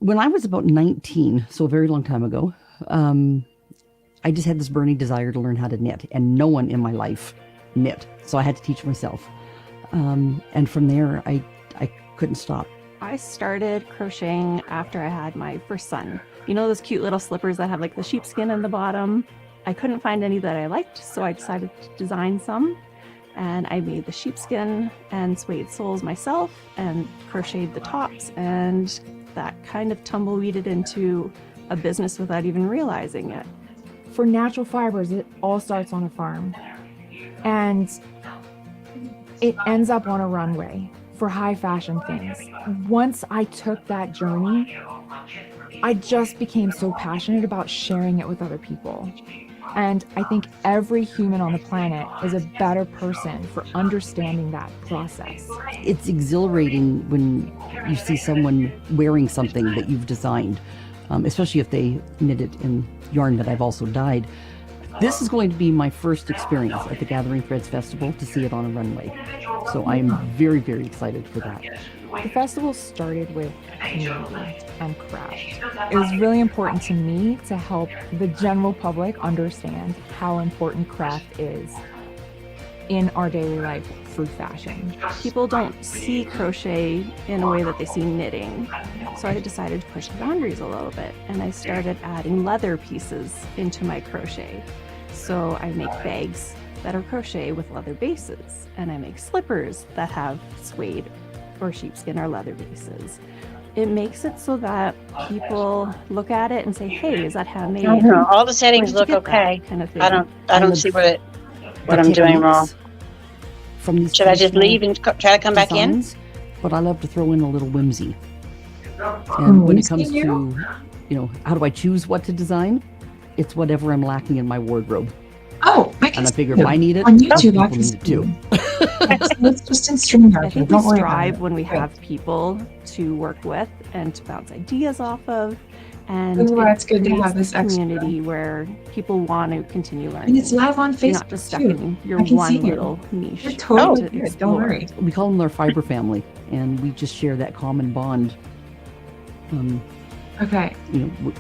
When I was about 19, so a very long time ago, I just had this burning desire to learn how to knit, and no one in my life knit, so I had to teach myself. And from there, I couldn't stop. I started crocheting after I had my first son. You know those cute little slippers that have like the sheepskin in the bottom? I couldn't find any that I liked, so I decided to design some. And I made the sheepskin and suede soles myself and crocheted the tops, and that kind of tumbleweeded into a business without even realizing it. For natural fibers, it all starts on a farm. And it ends up on a runway for high fashion things. Once I took that journey, I just became so passionate about sharing it with other people. And I think every human on the planet is a better person for understanding that process. It's exhilarating when you see someone wearing something that you've designed, especially if they knit it in yarn that I've also dyed. This is going to be my first experience at the Gathering Threads Festival to see it on a runway. So I am very, very excited for that. The festival started with community and craft. It was really important to me to help the general public understand how important craft is in our daily life through fashion. People don't see crochet in a way that they see knitting. So I decided to push the boundaries a little bit, and I started adding leather pieces into my crochet. So I make bags that are crochet with leather bases, and I make slippers that have suede or sheepskin or leather bases. It makes it so that people look at it and say, "Hey, is that handmade?" I don't know. All the settings Where'd you look get that okay. kind of thing. I don't see what I'm doing wrong. From these Should I just leave and try to come back in? designs, but I love to throw in a little whimsy. And when it comes to, how do I choose what to design? It's whatever I'm lacking in my wardrobe. Oh, I can And I see figure you. if I need it, On other YouTube, people I can need see it too. It's just in StreamYard. I think Don't we worry about strive it. when we Good. have people to work with and to bounce ideas off of. And This is why it's good to creates have this extra. community where people want to continue learning. And it's live on You're not Facebook just stuck too. in your I can one see you. little niche. You're totally to good. Don't explore. worry. We call them our fiber family, and we just share that common bond. Okay,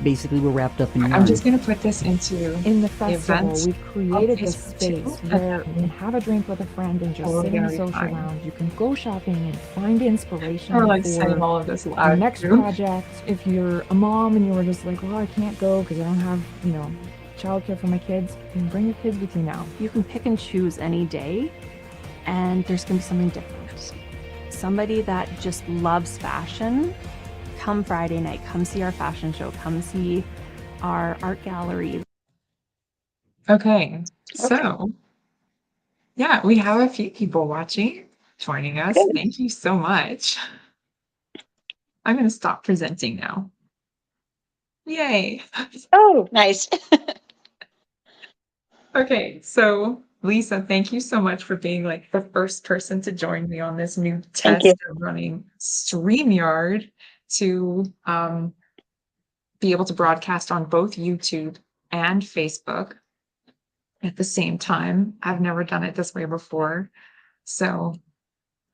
Basically, we're wrapped up in yarn. I'm just gonna put this into. In the festival, events we've created this Facebook too. space where you can have a drink with a friend and just sit in a Very social fine. lounge. You can go shopping and find inspiration Or like saying for all of this your loud. next too. project. If you're a mom and you were just like, well, I can't go because I don't have, childcare for my kids, then bring your kids with you now. You can pick and choose any day, and there's going to be something different. Somebody that just loves fashion, come Friday night, come see our fashion show, come see our art gallery. Okay, so yeah, we have a few people watching, joining us. Good. Thank you so much. I'm gonna stop presenting now. Yay. Oh, nice. Okay, so Lisa, thank you so much for being like the first person to join me on this new Thank test you. of running StreamYard to be able to broadcast on both YouTube and Facebook at the same time. I've never done it this way before. So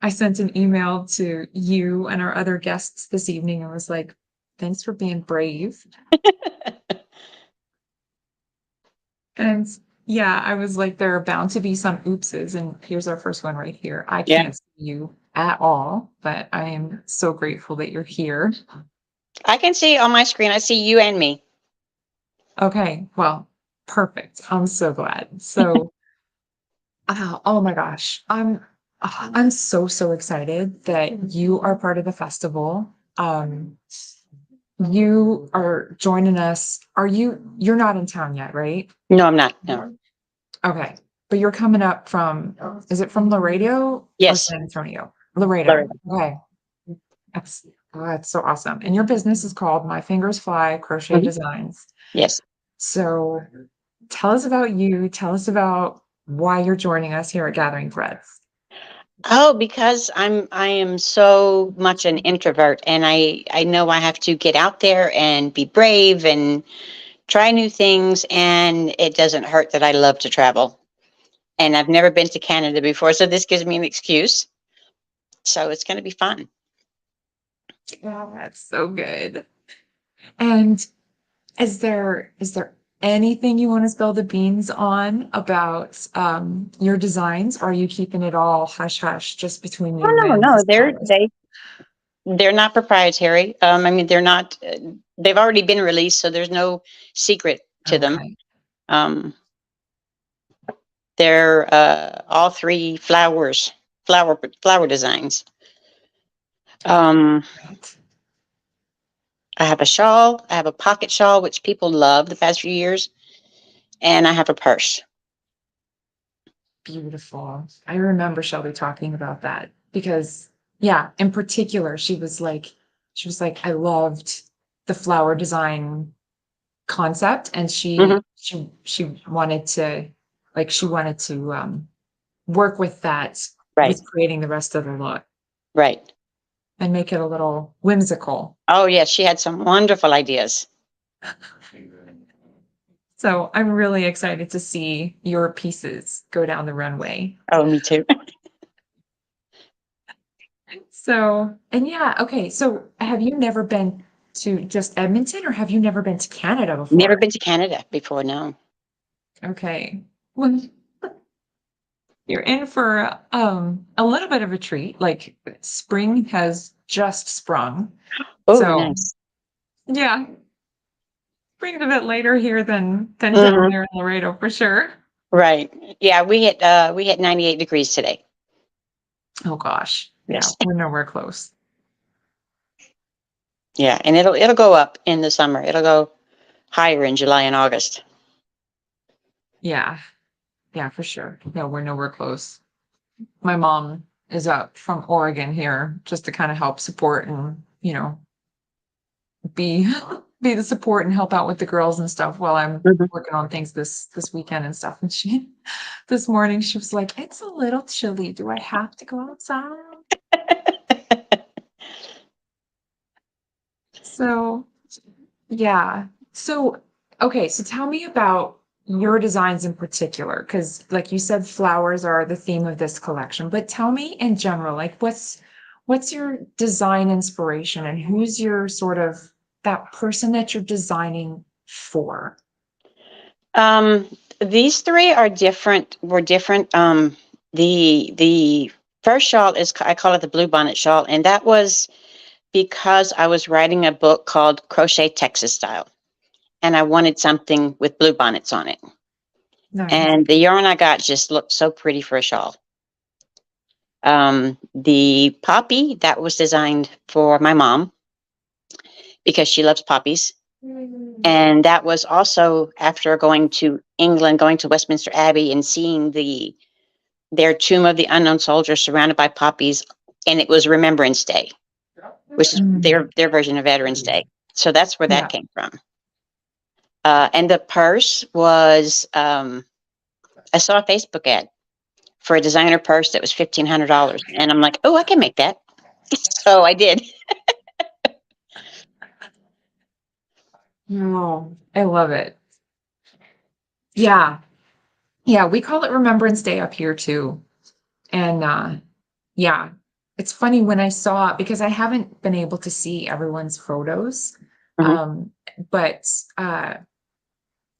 I sent an email to you and our other guests this evening and was like, thanks for being brave. And yeah, I was like, there are bound to be some oopses, and here's our first one right here. I Yeah. can't see you at all, but I am so grateful that you're here. I can see on my screen. I see you and me. Okay, well, perfect. I'm so glad. So, oh my gosh, I'm so excited that you are part of the festival. You are joining us. You're not in town yet, right? No, I'm not. No. Okay. But you're coming up from, is it from Laredo? Or Yes. San Antonio? Laredo. Okay. That's so awesome. And your business is called My Fingers Fly Crochet Mhm. Designs. Yes. So tell us about you. Tell us about why you're joining us here at Gathering Threads. Oh, because I am so much an introvert, and I know I have to get out there and be brave and try new things, and it doesn't hurt that I love to travel. And I've never been to Canada before, so this gives me an excuse. So it's going to be fun. Oh, that's so good. And is there anything you want to spill the beans on about your designs? Or are you keeping it all hush hush just between you Oh, no, and no, this client? they're not proprietary. I mean, they're not, they've already been released, so there's no secret to them. Okay. Um, they're all three flower designs. Right. I have a shawl, I have a pocket shawl, which people love the past few years, and I have a purse. Beautiful. I remember Shelby talking about that because, yeah, in particular, she was like, I loved the flower design concept, and Hmm. she wanted to, work with that, Right, with creating the rest of the look right. and make it a little whimsical. Oh, yes, she had some wonderful ideas. So I'm really excited to see your pieces go down the runway. Oh, me too. So, and yeah, okay. So have you never been to just Edmonton, or have you never been to Canada Never before? been to Canada before, no. Okay. Well, you're in for a little bit of a treat. Like spring has just sprung. Oh, So nice. yeah, spring's a bit later here than down Hmm. there in Laredo for sure. Right. Yeah, we hit 98 degrees today. Oh gosh. Yeah, Yes. we're nowhere close. Yeah, and it'll go up in the summer. It'll go higher in July and August. Yeah. Yeah, for sure. No, we're nowhere close. My mom is up from Oregon here just to kind of help support and, be be the support and help out with the girls and stuff while I'm Mhm. working on things this weekend and stuff. And she this morning she was like, "It's a little chilly. Do I have to go outside?" So, yeah. So, okay, so tell me about your designs in particular, because like you said, flowers are the theme of this collection, but tell me in general, like what's your design inspiration and who's your sort of that person that you're designing for? Um, these three are different. Were different. The first shawl is, I call it the blue bonnet shawl, and that was because I was writing a book called Crochet Texas Style, and I wanted something with blue bonnets on it. Nice. And the yarn I got just looked so pretty for a shawl. The poppy, that was designed for my mom because she loves poppies. And that was also after going to England, going to Westminster Abbey and seeing their Tomb of the Unknown Soldier surrounded by poppies, and it was Remembrance Day, which is Mm, their version of Veterans Day. So that's where that yeah. came from. And the purse was, I saw a Facebook ad for a designer purse that was $1,500, and I'm like, oh, I can make that. So I did. Oh, I love it. Yeah. Yeah, we call it Remembrance Day up here too. And yeah, it's funny when I saw, because I haven't been able to see everyone's photos. Mhm. Um, but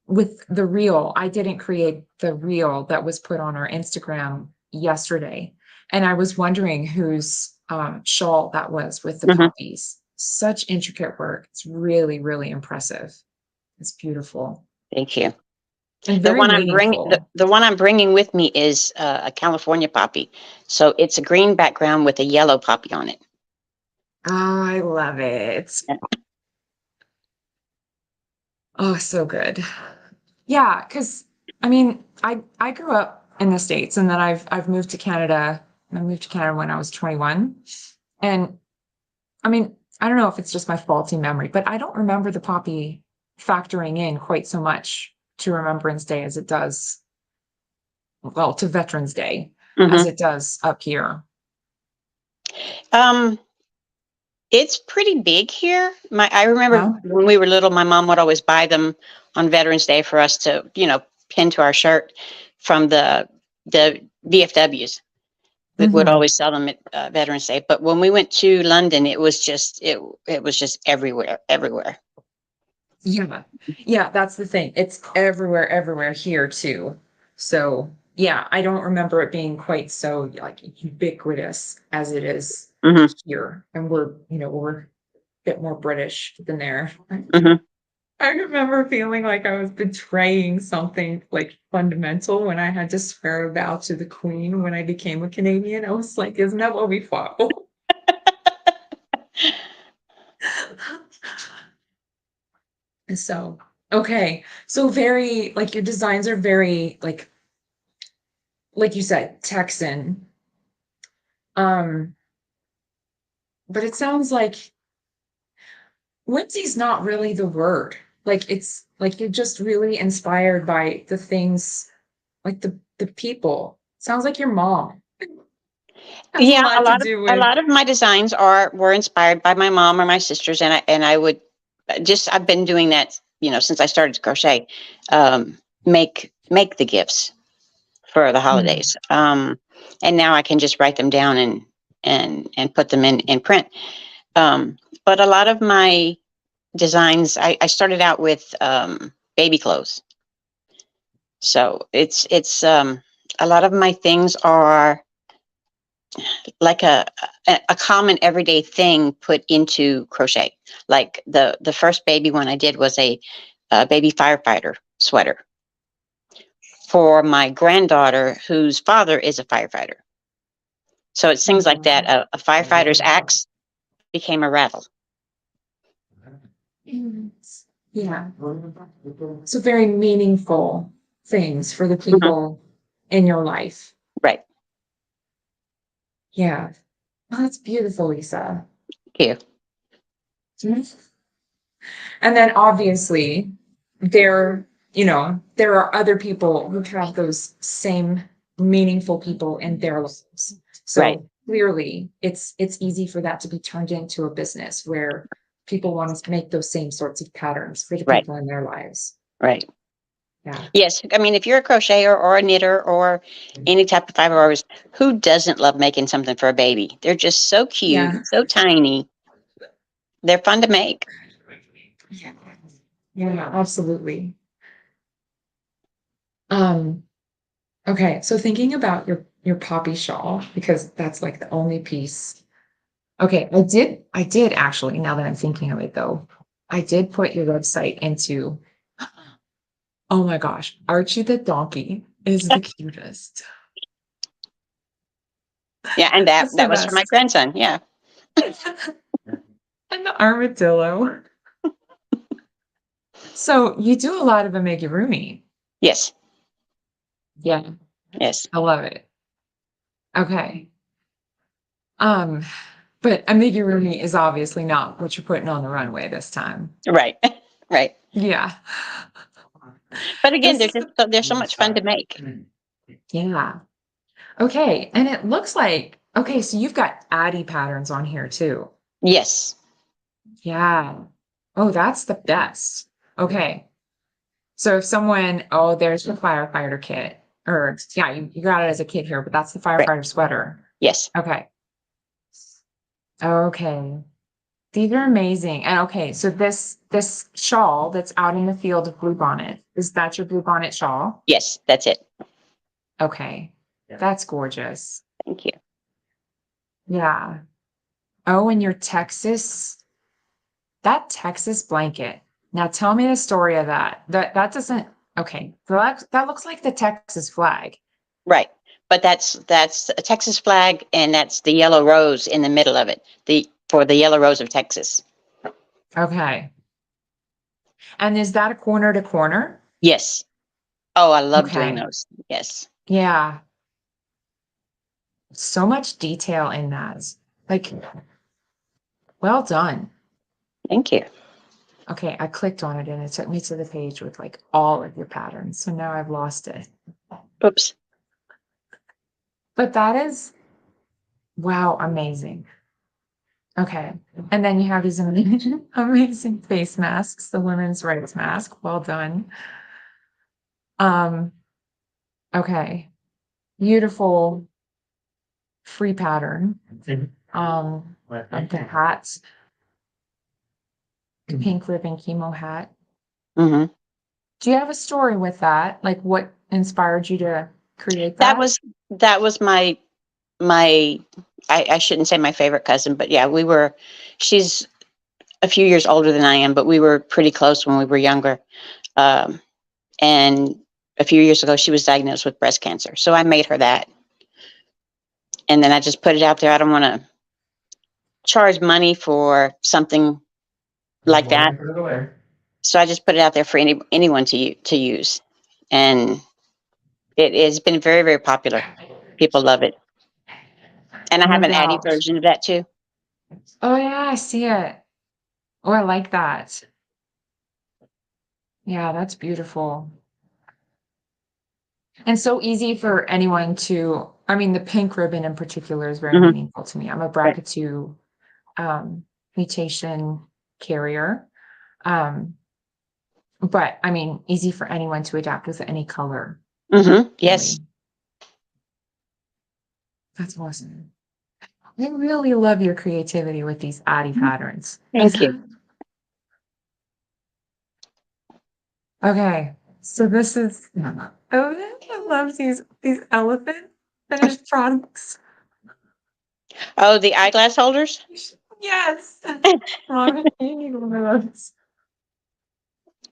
with the reel, I didn't create the reel that was put on our Instagram yesterday. And I was wondering whose shawl that was with the Mhm. poppies. Such intricate work. It's really, really impressive. It's beautiful Thank you. and The very one I'm bringing, meaningful. the one I'm bringing with me is a California poppy. So it's a green background with a yellow poppy on it. Oh, I love it. Yeah. Oh, so good. Yeah, because I mean, I grew up in the States, and then I've moved to Canada. I moved to Canada when I was 21. And I mean, I don't know if it's just my faulty memory, but I don't remember the poppy factoring in quite so much to Remembrance Day as it does, well, to Veterans Day as Mhm. it does up here. Um, it's pretty big here. I remember Huh? when we were little, my mom would always buy them on Veterans Day for us to, pin to our shirt from the VFWs. that would Mhm. always sell them at Veterans Day. But when we went to London, it was just it was just everywhere, everywhere. Yeah. Yeah, that's the thing. It's everywhere, everywhere here too. So yeah, I don't remember it being quite so like ubiquitous as it is Hmm. here. And we're a bit more British than there. Hmm. I remember feeling like I was betraying something like fundamental when I had to swear a vow to the Queen when I became a Canadian. I was like, isn't that what we fought for? So, okay. So very like your designs are very like you said, Texan. Um, but it sounds like whimsy's not really the word. Like it's like you're just really inspired by the things like the people. Sounds like your mom has a Yeah, lot to do a with. lot of my designs were inspired by my mom or my sisters, and I would just I've been doing that, since I started to crochet. Make the gifts for the Mm, holidays. And now I can just write them down and put them in print. But a lot of my designs, I started out with baby clothes. So it's a lot of my things are like a common everyday thing put into crochet. Like the first baby one I did was a baby firefighter sweater for my granddaughter whose father is a firefighter. So it's things like that. A firefighter's axe became a rattle. mm, yeah. So very meaningful things for the Mhm. people in your life. Right. Yeah. Oh, that's beautiful, Lisa. Here. Mhm. And then obviously there are other people who have those same meaningful people in their lives. Right. So clearly it's easy for that to be turned into a business where people want to make those same sorts of patterns for the Right. people in their lives. Right. Yeah. Yes. I mean, if you're a crocheter or a knitter or any type of fiber artist, who doesn't love making something for a baby? They're just so cute, Yeah. so tiny. They're fun to make. Yeah. Yeah, absolutely. Um, okay, so thinking about your poppy shawl, because that's like the only piece. Okay, I did actually, now that I'm thinking of it though, I did put your website into, oh my gosh, Archie the donkey is the cutest. Yeah, and that That's the that was for my best. grandson. Yeah. And the armadillo. So you do a lot of amigurumi. Yes. Yeah, Yes. I love it. Okay. Um, but amigurumi is obviously not what you're putting on the runway this time. Right. Right. Yeah. But again, This is the they're so much fun to make. yeah. Okay, and it looks like okay, so you've got Addy patterns on here too. Yes. Yeah. Oh, that's the best. Okay. So if someone, oh, there's the firefighter kit. Or yeah, you got it as a kit here, but that's the Right. firefighter sweater. Yes. Okay. Okay. These are amazing. And okay, so this shawl that's out in the field of bluebonnet, is that your bluebonnet shawl? Yes. That's it. Okay. That's gorgeous. Thank you. Yeah. Oh, and your that Texas blanket. Now tell me the story of that. That doesn't okay. So that looks like the Texas flag. Right. But that's a Texas flag, and that's the yellow rose in the middle of it. For the yellow rose of Texas. Okay. And is that a corner to corner? Yes. Oh, I love doing Okay. those. Yes. Yeah. So much detail in that. Like, well done. Thank you. Okay, I clicked on it and it took me to the page with like all of your patterns. So now I've lost it. Oops. But that is, wow, amazing. Okay. And then you have these amazing, amazing face masks, the women's rights mask. Well done. Um, okay. Beautiful free pattern of the hats, the pink ribbon chemo hat. Hmm. Do you have a story with that? Like what inspired you to create That that? was my I shouldn't say my favorite cousin, but yeah, she's a few years older than I am, but we were pretty close when we were younger. Um, and a few years ago, she was diagnosed with breast cancer. So I made her that. And then I just put it out there. I don't want to charge money for something like that. So I just put it out there for anyone to use. And it has been very, very popular. People love it. And I No have an Addie doubt. version of that too. Oh yeah, I see it. Oh, I like that. Yeah, that's beautiful. And so easy for anyone to, I mean, the pink ribbon in particular is very Hmm. meaningful to me. I'm a Right. BRCA2 mutation carrier. Um, but I mean, easy for anyone to adapt with any color. Hmm. Yes. Really. That's awesome. I really love your creativity with these Addie patterns. Thank you. Okay, so this is, oh, I love these elephant finished products. Oh, the eyeglass holders? Yes. Mom, you need one of those.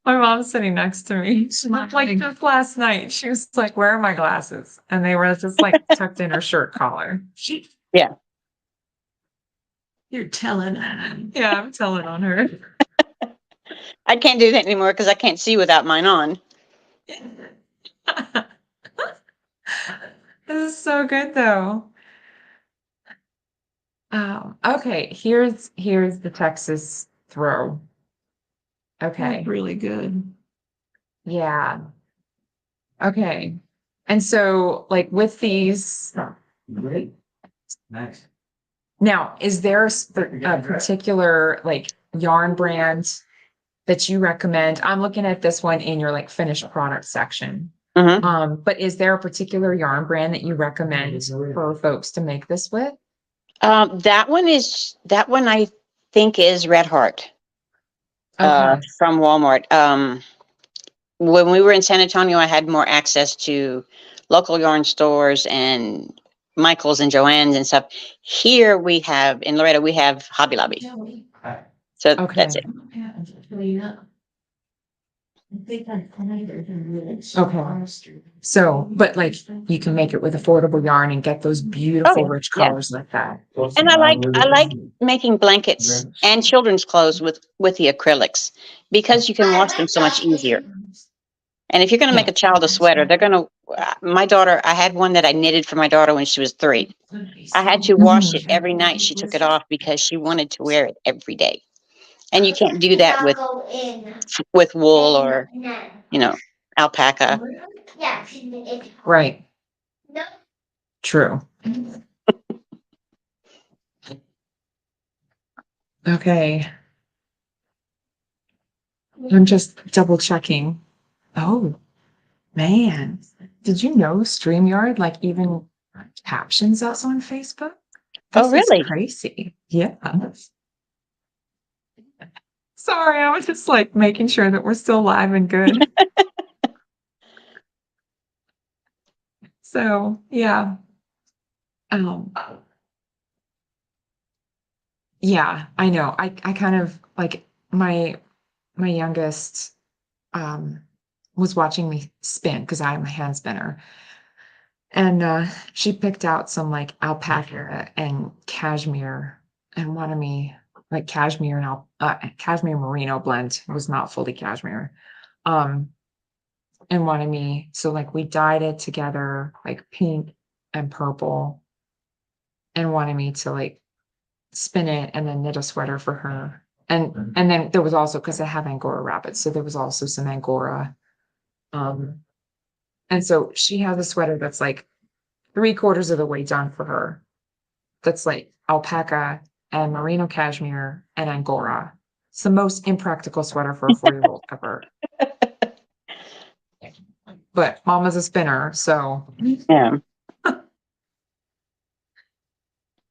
My mom's sitting next to me. Like just last night, she was like, "Where are my glasses?" And they were just like tucked in her shirt collar. Yeah. You're telling. Yeah, I'm telling on her. I can't do that anymore because I can't see without mine on. This is so good though. Okay, here's the Texas throw. Okay. Really good. Yeah. Okay. And so like with these, Nice. now, is there a particular like yarn brand that you recommend? I'm looking at this one in your like finished product section. Hmm. But is there a particular yarn brand that you recommend for folks to make this with? That one I think is Red Heart Okay. from Walmart. When we were in San Antonio, I had more access to local yarn stores and Michael's and Joann's and stuff. Here we have in Loretto, we have Hobby Lobby. So Okay. that's it. Okay. So, but like you can make it with affordable yarn and get those Oh beautiful yeah, rich yeah. colors like that. And I like making blankets and children's clothes with the acrylics because you can wash them so much easier. And if you're going to Yeah. make a child a sweater, they're going to. My daughter, I had one that I knitted for my daughter when she was 3. I had to wash it every night. She took it off because she wanted to wear it every day. And you can't do that with wool or alpaca. Right. True. Okay. I'm just double checking. Oh, man. Did you know StreamYard like even captions us on Facebook? Oh, This is really? crazy. Yeah. Sorry, I was just like making sure that we're still live and good. So, yeah. Um, yeah, I know. I kind of like my youngest was watching me spin because I am a hand spinner. And she picked out some like alpaca and cashmere and wanted me like cashmere and cashmere merino blend. It was not fully cashmere. Um, and wanted me, so like we dyed it together like pink and purple and wanted me to like spin it and then knit a sweater for her. And then there was also, because I have Angora rabbits, so there was also some Angora. And so she has a sweater that's like 3/4 of the way done for her. That's like alpaca and merino cashmere and Angora. It's the most impractical sweater for a 4-year-old ever. But mama's a spinner, so Yeah.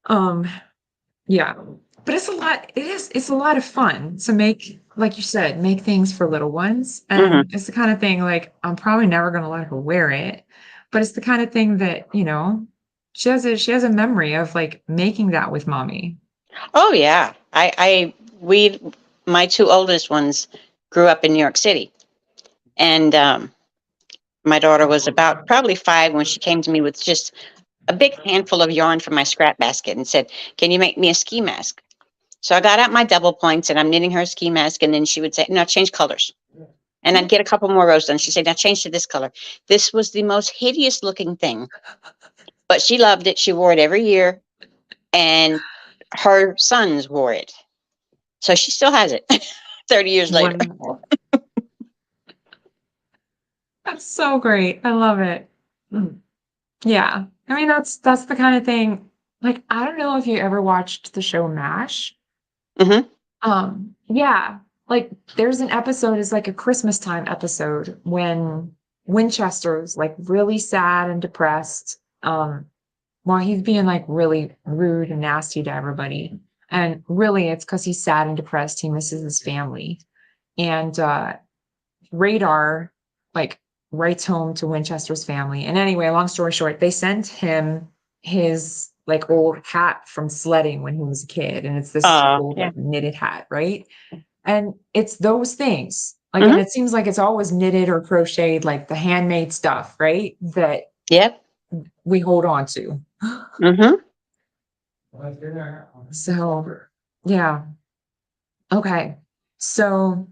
Um, yeah, but it's a lot. It's a lot of fun to make, like you said, make things for little ones. Hmm. And it's the kind of thing like I'm probably never going to let her wear it, but it's the kind of thing that, she has a memory of like making that with mommy. Oh yeah. My two oldest ones grew up in New York City, and my daughter was about probably 5 when she came to me with just a big handful of yarn from my scrap basket and said, "Can you make me a ski mask?" So I got out my double points and I'm knitting her a ski mask, and then she would say, "No, change colors." And I'd get a couple more rows done. She'd say, "Now change to this color." This was the most hideous looking thing, but she loved it. She wore it every year, and her sons wore it. So she still has it 30 years later. Wonderful. That's so great. I love it. Mm. Yeah. I mean, that's the kind of thing. Like, I don't know if you ever watched the show MASH. Hmm. Yeah. Like there's an episode, it's like a Christmas time episode when Winchester's like really sad and depressed. While he's being like really rude and nasty to everybody. And really it's because he's sad and depressed. He misses his family. And Radar like writes home to Winchester's family. And anyway, long story short, they sent him his like old hat from sledding when he was a kid. And it's this old Yeah. like knitted hat, right? And it's those things. Like, and Hmm. it seems like it's always knitted or crocheted, like the handmade stuff, right? That Yep. we hold on to. Hmm. So, yeah. Okay. So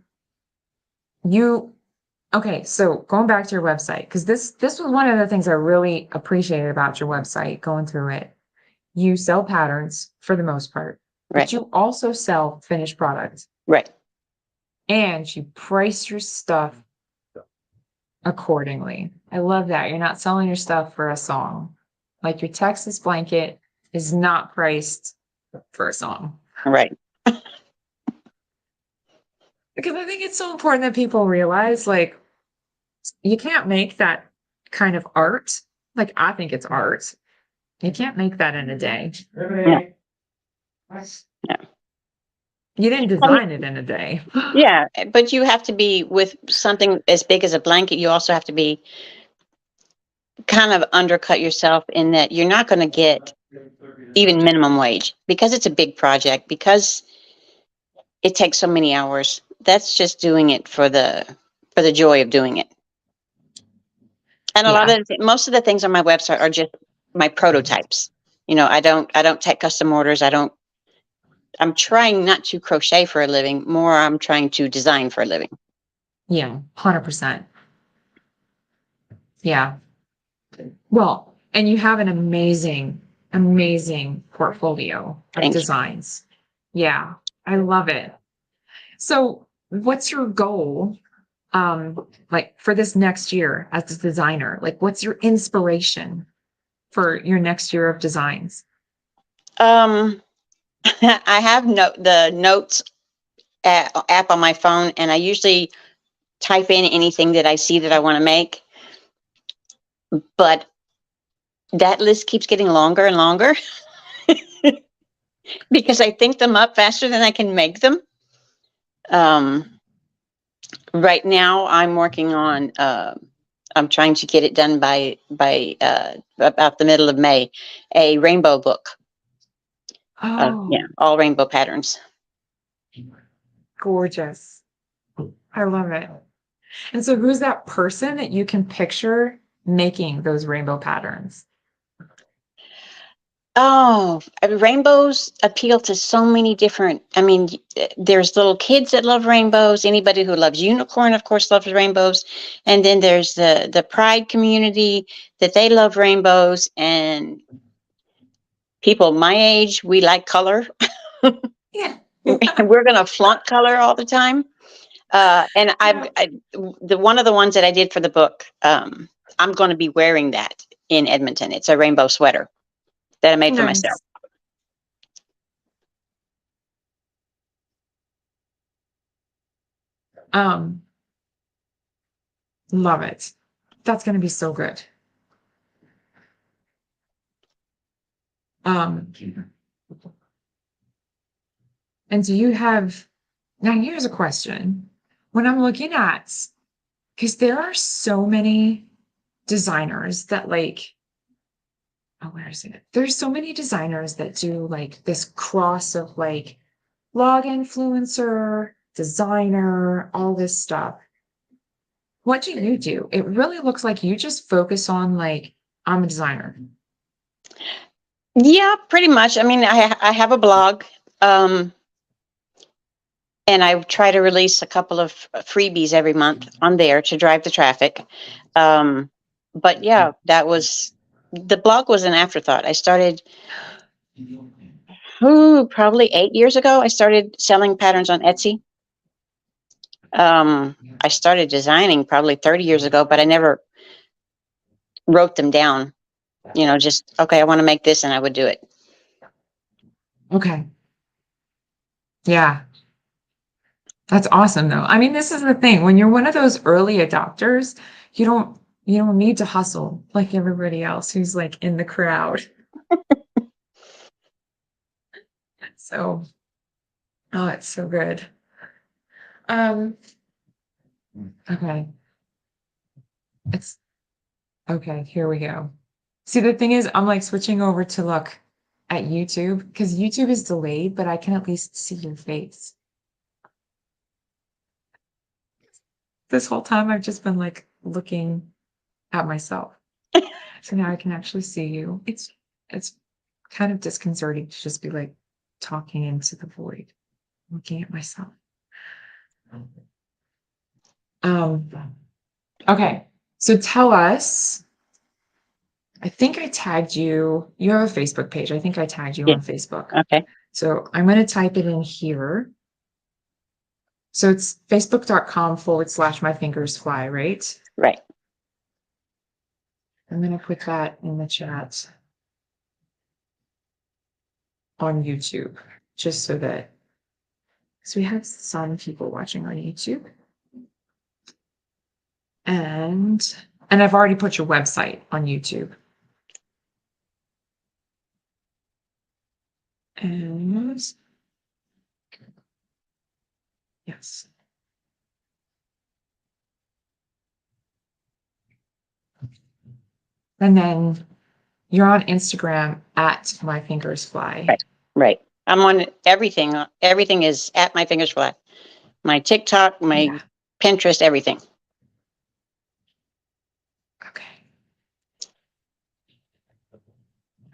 you okay, so going back to your website, because this was one of the things I really appreciated about your website, going through it. You sell patterns for the most part, but Right. you also sell finished products Right. and you price your stuff accordingly. I love that. You're not selling your stuff for a song. Like your Texas blanket is not priced for a song. Right. Because I think it's so important that people realize like you can't make that kind of art. Like I think it's art. You can't make that in a day. Yeah. Yeah. You didn't design it in a day. Yeah, but you have to be with something as big as a blanket. You also have to be kind of undercut yourself in that you're not going to get even minimum wage because it's a big project, because it takes so many hours. That's just doing it for the joy of doing it. And a lot Yeah. of most of the things on my website are just my prototypes. I don't take custom orders. I'm trying not to crochet for a living. More, I'm trying to design for a living. Yeah. 100%. Yeah. Well, and you have an amazing, amazing portfolio of Thank you. designs. Yeah. I love it. So what's your goal? Like for this next year as a designer, like what's your inspiration for your next year of designs? Um, I have the notes app on my phone, and I usually type in anything that I see that I want to make. But that list keeps getting longer and longer because I think them up faster than I can make them. Right now, I'm working on. I'm trying to get it done by about the middle of May. A rainbow book. Oh, Yeah, all rainbow patterns. gorgeous. I love it. And so who's that person that you can picture making those rainbow patterns? Oh, rainbows appeal to so many different. I mean, there's little kids that love rainbows. Anybody who loves unicorn, of course, loves rainbows. And then there's the pride community that they love rainbows. And people my age, we like color. Yeah. We're going to flaunt color all the time. And the one of the ones that I did for the book, I'm going to be wearing that in Edmonton. It's a rainbow sweater that I made for myself. Nice. Um, Love it. That's going to be so good. Um, And do you have, now here's a question. When I'm looking at, because there are so many designers that like, oh, where is it? There's so many designers that do like this cross of like blog influencer, designer, all this stuff. What do you do? It really looks like you just focus on like, I'm a designer. Yeah, pretty much. I mean, I have a blog, and I try to release a couple of freebies every month on there to drive the traffic. But yeah, the blog was an afterthought. I started probably 8 years ago. I started selling patterns on Etsy. I started designing probably 30 years ago, but I never wrote them down. Just, okay, I want to make this, and I would do it. Okay. Yeah. That's awesome though. I mean, this is the thing. When you're one of those early adopters, you don't need to hustle like everybody else who's like in the crowd. So, oh, it's so good. Okay. It's okay, here we go. See, the thing is, I'm like switching over to look at YouTube because YouTube is delayed, but I can at least see your face. This whole time I've just been like looking at myself. So now I can actually see you. It's kind of disconcerting to just be like talking into the void, looking at myself. Okay. So tell us, I think I tagged you. You have a Facebook page. I think I tagged you Yeah. on Facebook. Okay. So I'm going to type it in here. So it's facebook.com/myfingersfly, right? Right. I'm going to put that in the chat on YouTube, just so that, because we have some people watching on YouTube. And I've already put your website on YouTube. And yes. And then you're on Instagram at myfingersfly. Right. Right. I'm on everything. Everything is at my fingers flat. My TikTok, my Yeah. Pinterest, everything. Okay.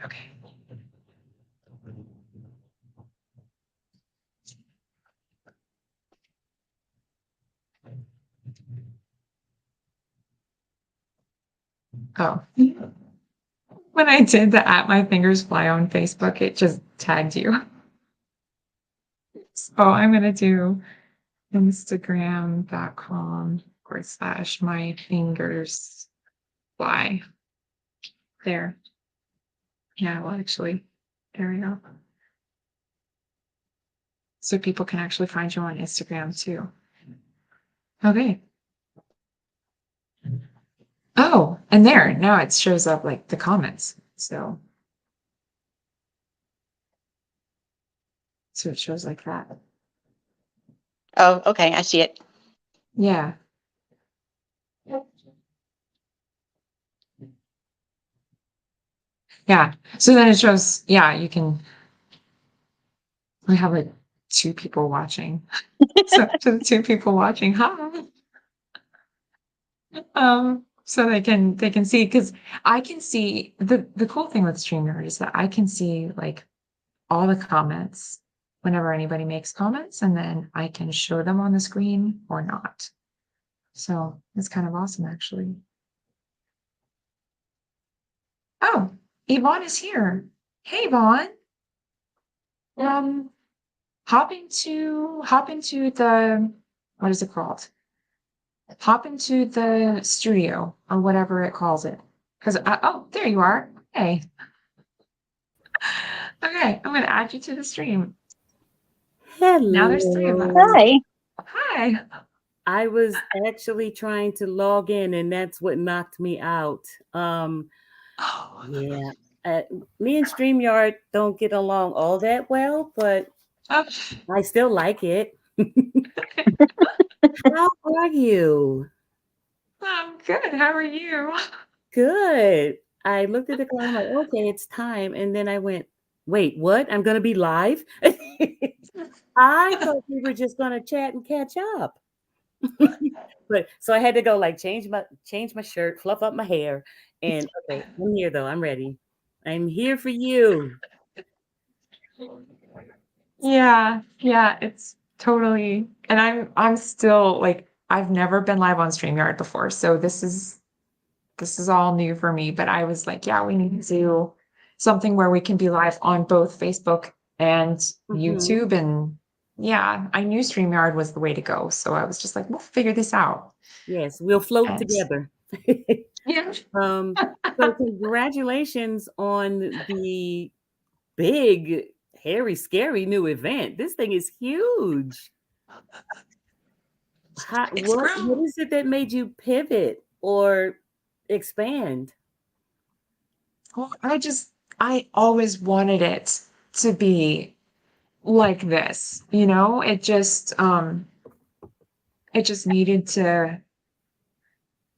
Okay. Oh. When I did the at my fingers fly on Facebook, it just tagged you. So I'm going to do Instagram.com/my fingers fly. There. Yeah, well, actually, there we go. So people can actually find you on Instagram too. Okay. Oh, and there, now it shows up like the comments. So it shows like that. Oh, okay. I see it. Yeah. Yeah. So then it shows, yeah, we have like 2 people watching. So to the 2 people watching, hi. So they can see, because I can see the cool thing with StreamYard is that I can see like all the comments whenever anybody makes comments, and then I can show them on the screen or not. So it's kind of awesome, actually. Oh, Yvonne is here. Hey, Yvonne. Hop into the, what is it called? Hop into the studio or whatever it calls it. Because oh, there you are. Hey. Okay, I'm gonna add you to the stream. Hello. Now there's 3 of us. Hi. Hi. I was actually trying to log in, and that's what knocked me out. Oh. Yeah. Me and StreamYard don't get along all that well, but Oh, I still like it. How are you? I'm good. How are you? Good. I looked at the clock. I'm like, okay, it's time. And then I went, wait, what? I'm going to be live? I thought we were just going to chat and catch up. But so I had to go like change my shirt, fluff up my hair. And okay, I'm here though. I'm ready. I'm here for you. Yeah, yeah, it's totally. And I'm still like I've never been live on StreamYard before, so this is all new for me. But I was like, yeah, we need to do something where we can be live on both Facebook and YouTube. And yeah, I knew StreamYard was the way to go, so I was just like, we'll figure this out. Yes, we'll float And together. yeah, So congratulations on the big, hairy, scary new event. This thing is huge. it's What grown. is it that made you pivot or expand? Well, I always wanted it to be like this, it just needed to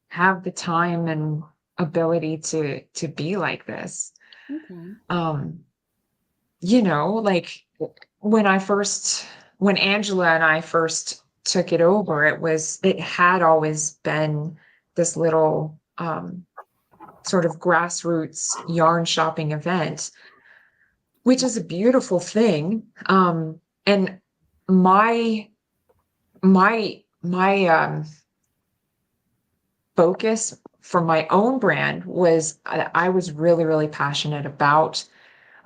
have the time and ability to be like this. Okay. Like when Angela and I first took it over, it had always been this little sort of grassroots yarn shopping event, which is a beautiful thing. And my focus for my own brand was I was really, really passionate about,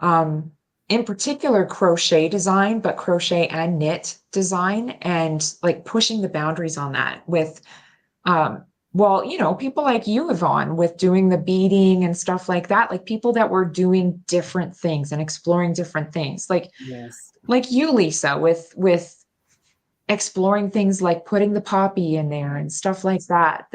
in particular, crochet design, but crochet and knit design, and like pushing the boundaries on that with, people like you, Yvonne, with doing the beading and stuff like that, like people that were doing different things and exploring different things, Yes. like you, Lisa, with exploring things like putting the poppy in there and stuff like that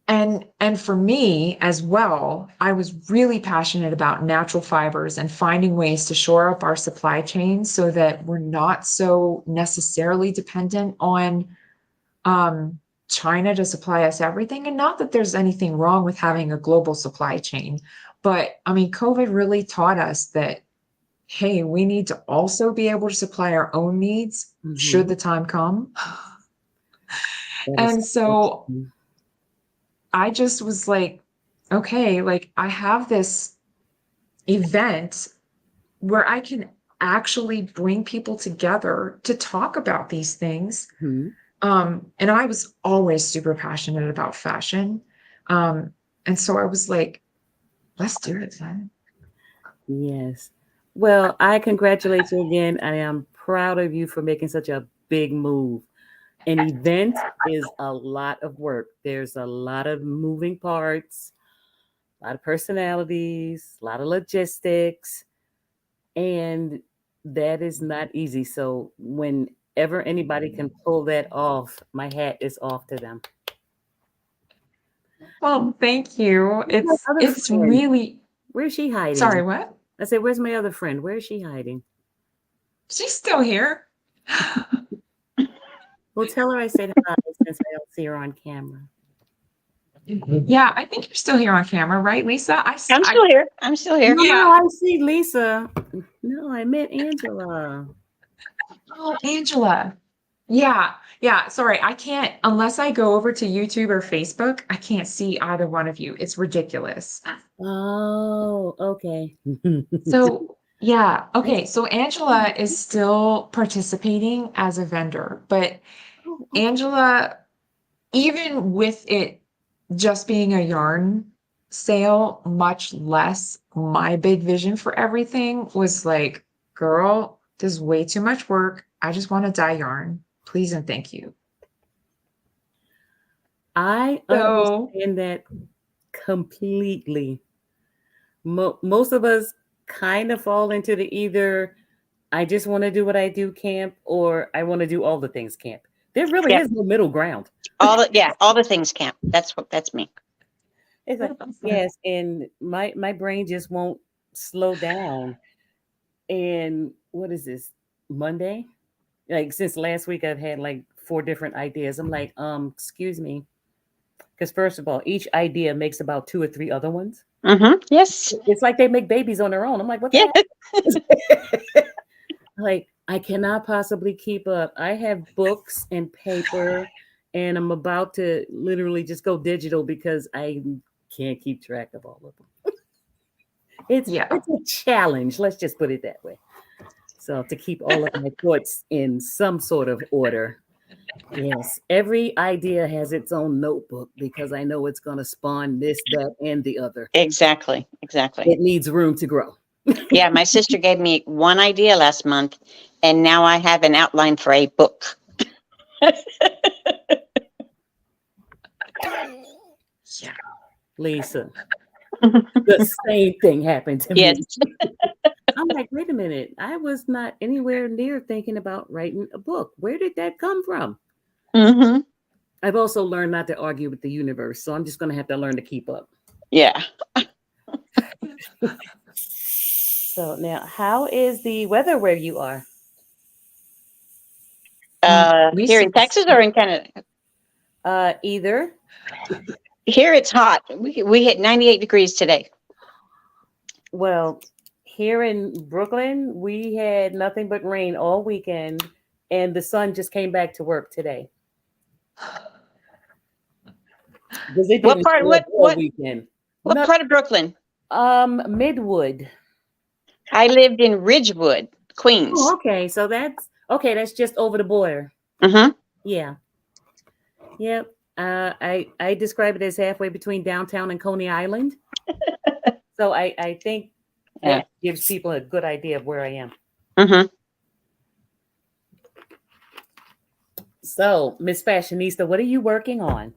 and for me as well, I was really passionate about natural fibers and finding ways to shore up our supply chain so that we're not so necessarily dependent on China to supply us everything. And not that there's anything wrong with having a global supply chain, but I mean, COVID really taught us that, hey, we need to also be able to supply our own needs should the time come. And so I just was like, okay, like I have this event where I can actually bring people together to talk about these things. And I was always super passionate about fashion. And so I was like, let's do it then. Yes. Well, I congratulate you again. I am proud of you for making such a big move. An event is a lot of work. There's a lot of moving parts, a lot of personalities, a lot of logistics, and that is not easy. So whenever anybody can pull that off, my hat is off to them. Well, thank you. It's really. Where's she hiding? Sorry, what? I said, where's my other friend? Where is she hiding? She's still here. Well, tell her I said hi since I don't see her on camera. Yeah, I think you're still here on camera, right, Lisa? I'm still here. I'm still here. No, Yeah. I see Lisa. No, I meant Angela. Oh, Angela. Yeah. Sorry, I can't, unless I go over to YouTube or Facebook, I can't see either one of you. It's ridiculous. Oh, okay. So, yeah. Okay. So Angela is still participating as a vendor, but Angela, even with it just being a yarn sale, much less my big vision for everything, was like, girl, this is way too much work. I just want to dye yarn. Please and thank you. I understand that completely. Most of us kind of fall into the either I just want to do what I do camp, or I want to do all the things camp. There really is no middle ground. All the things camp. That's me. It's like, yes, and my brain just won't slow down. And what is this? Monday? Like since last week I've had like 4 different ideas. I'm like, excuse me. Because first of all, each idea makes about 2 or 3 other ones. Yes. It's like they make babies on their own. I'm like, what Yeah. the heck? Like, I cannot possibly keep up. I have books and paper, and I'm about to literally just go digital because I can't keep track of all of them. It's Yeah. it's a challenge. Let's just put it that way. So to keep all of my thoughts in some sort of order. Yes, every idea has its own notebook because I know it's going to spawn this, that, and the other. Exactly. It needs room to grow. Yeah, my sister gave me one idea last month, and now I have an outline for a book. Yeah. Lisa, the same thing happened to Yes. me. I'm like, wait a minute. I was not anywhere near thinking about writing a book. Where did that come from? Mm-hmm. I've also learned not to argue with the universe, so I'm just going to have to learn to keep up. Yeah. So now, how is the weather where you are? Here in Texas or in Canada? Either. Here it's hot. We hit 98 degrees today. Well, here in Brooklyn, we had nothing but rain all weekend, and the sun just came back to work today. Because it What didn't part? show What up all what weekend. what part of Brooklyn? Midwood. I lived in Ridgewood, Queens. Oh, okay. So that's just over the border. Mm-hmm. Yeah. Yep. I describe it as halfway between downtown and Coney Island. So I think that gives people a good idea of where I am. Mm-hmm. So, Miss Fashionista, what are you working on?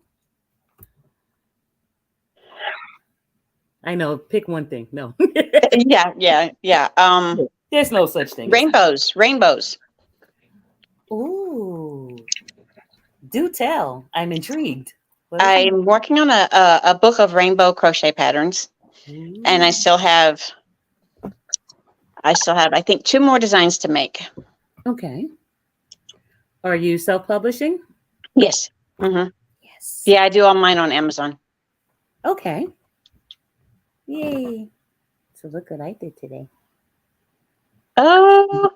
I know, pick one thing. No. Yeah. There's no such thing. Rainbows. Ooh. Do tell. I'm intrigued. What is it? I'm working on a book of rainbow crochet patterns, and I still have I think 2 more designs to make. Okay. Are you self-publishing? Yes. Mm-hmm. Yes. Yeah, I do all mine on Amazon. Okay. Yay. So look what I did today. Oh,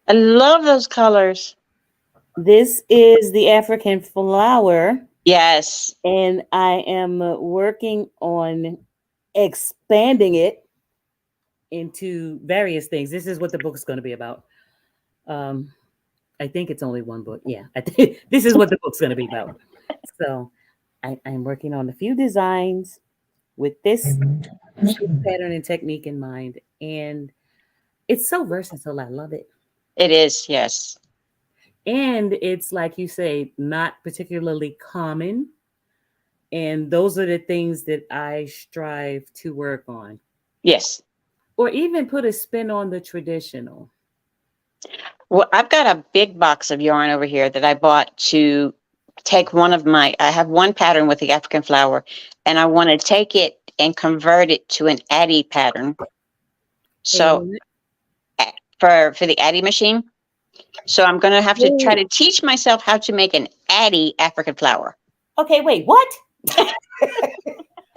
I love those colors. This is the African flower, Yes. and I am working on expanding it into various things. This is what the book's going to be about. I think it's only one book. Yeah, I think this is what the book's going to be about. So I'm working on a few designs with this pattern and technique in mind. And it's so versatile. I love it. It is, yes. And it's like you say, not particularly common. And those are the things that I strive to work on. Yes. Or even put a spin on the traditional. Well, I've got a big box of yarn over here that I bought to take I have one pattern with the African flower, and I want to take it and convert it to an Addy pattern. So for the Addy machine. So I'm going to have to try to teach myself how to make an Addy African flower. Okay, wait, what?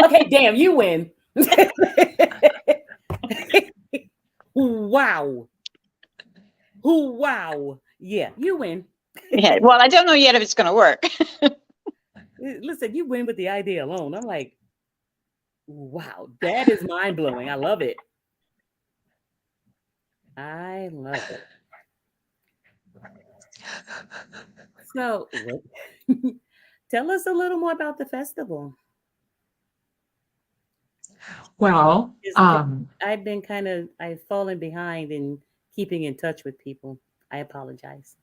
Okay, damn, you win. Wow. Wow. Yeah, you win. Yeah. Well, I don't know yet if it's going to work. Listen, you win with the idea alone. I'm like, wow, that is mind blowing. I love it. I love it. So, tell us a little more about the festival. Well, I've been I've fallen behind in keeping in touch with people. I apologize,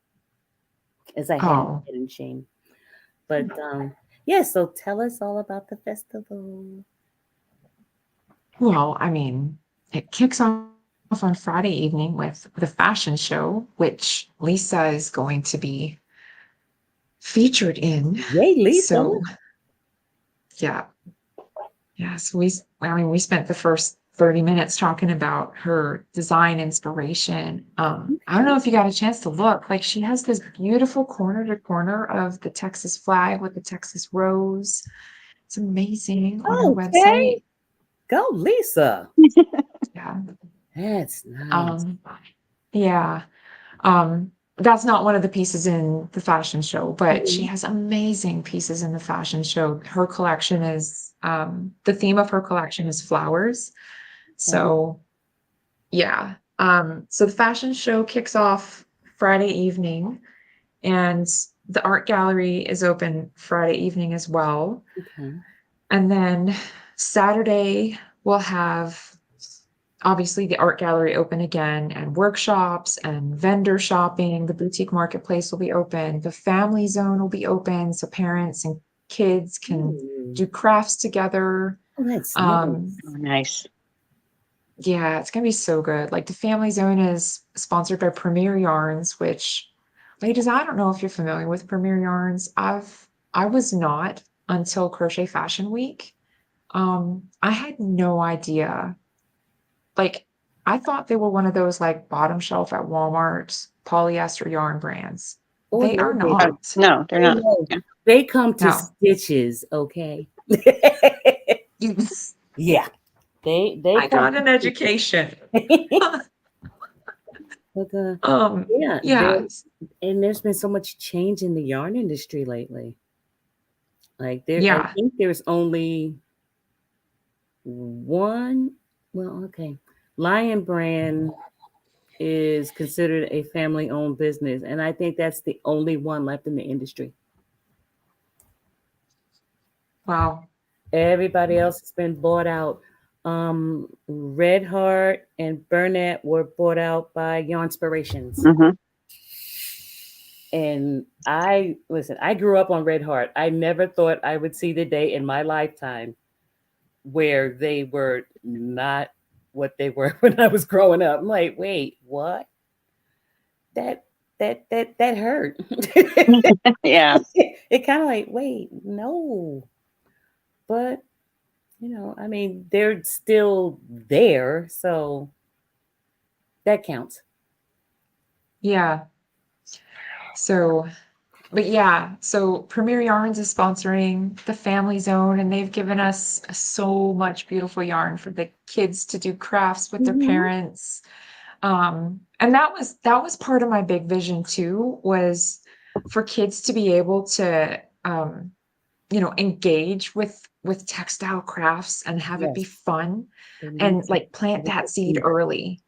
as I have in shame. But yeah, so tell us all about the festival. well, I mean, it kicks off on Friday evening with the fashion show, which Lisa is going to be featured in. Yay, Lisa. So, yeah. Yes, we spent the first 30 minutes talking about her design inspiration. I don't know if you got a chance to look, like she has this beautiful corner to corner of the Texas flag with the Texas rose. It's amazing on her Okay. website. Go, Lisa. Yeah. That's nice. Um, yeah. That's not one of the pieces in the fashion show, but she Mhm. has amazing pieces in the fashion show. Her collection is the theme of her collection is flowers. So yeah. So the fashion show kicks off Friday evening, and the art gallery is open Friday evening as well. Okay. And then Saturday we'll have obviously the art gallery open again, and workshops and vendor shopping. The boutique marketplace will be open. The family zone will be open so parents and kids can Ooh. do crafts together. Oh, that's Um, nice. Oh, nice. yeah, it's gonna be so good. Like the family zone is sponsored by Premier Yarns, which ladies, I don't know if you're familiar with Premier Yarns. I was not until Crochet Fashion Week. I had no idea. Like, I thought they were one of those like bottom shelf at Walmart polyester yarn brands. Oh They are no, baby. Oh, not. no, they're Oh not. no. Yeah. They come to No. stitches, okay? Yeah. They I come got to an education. stitches. But yeah, Yeah. and there's been so much change in the yarn industry lately. Like I Yeah. think there's only one. Well, okay, Lion Brand is considered a family-owned business, and I think that's the only one left in the industry. Wow. Everybody else has been bought out. Red Heart and Burnett were bought out by Yarnspirations. Hmm. And I grew up on Red Heart. I never thought I would see the day in my lifetime where they were not what they were when I was growing up. I'm like, wait, what? That that hurt. Yeah. It kind of like, wait, no. But I mean, they're still there, so that counts. Yeah. So, but yeah, so Premier Yarns is sponsoring the Family Zone, and they've given us so much beautiful yarn for the kids to do crafts with their Mhm. parents. And that was part of my big vision too, was for kids to be able to engage with textile crafts and have it be Yes, fun they need and to like plant have a that good seed feed. early.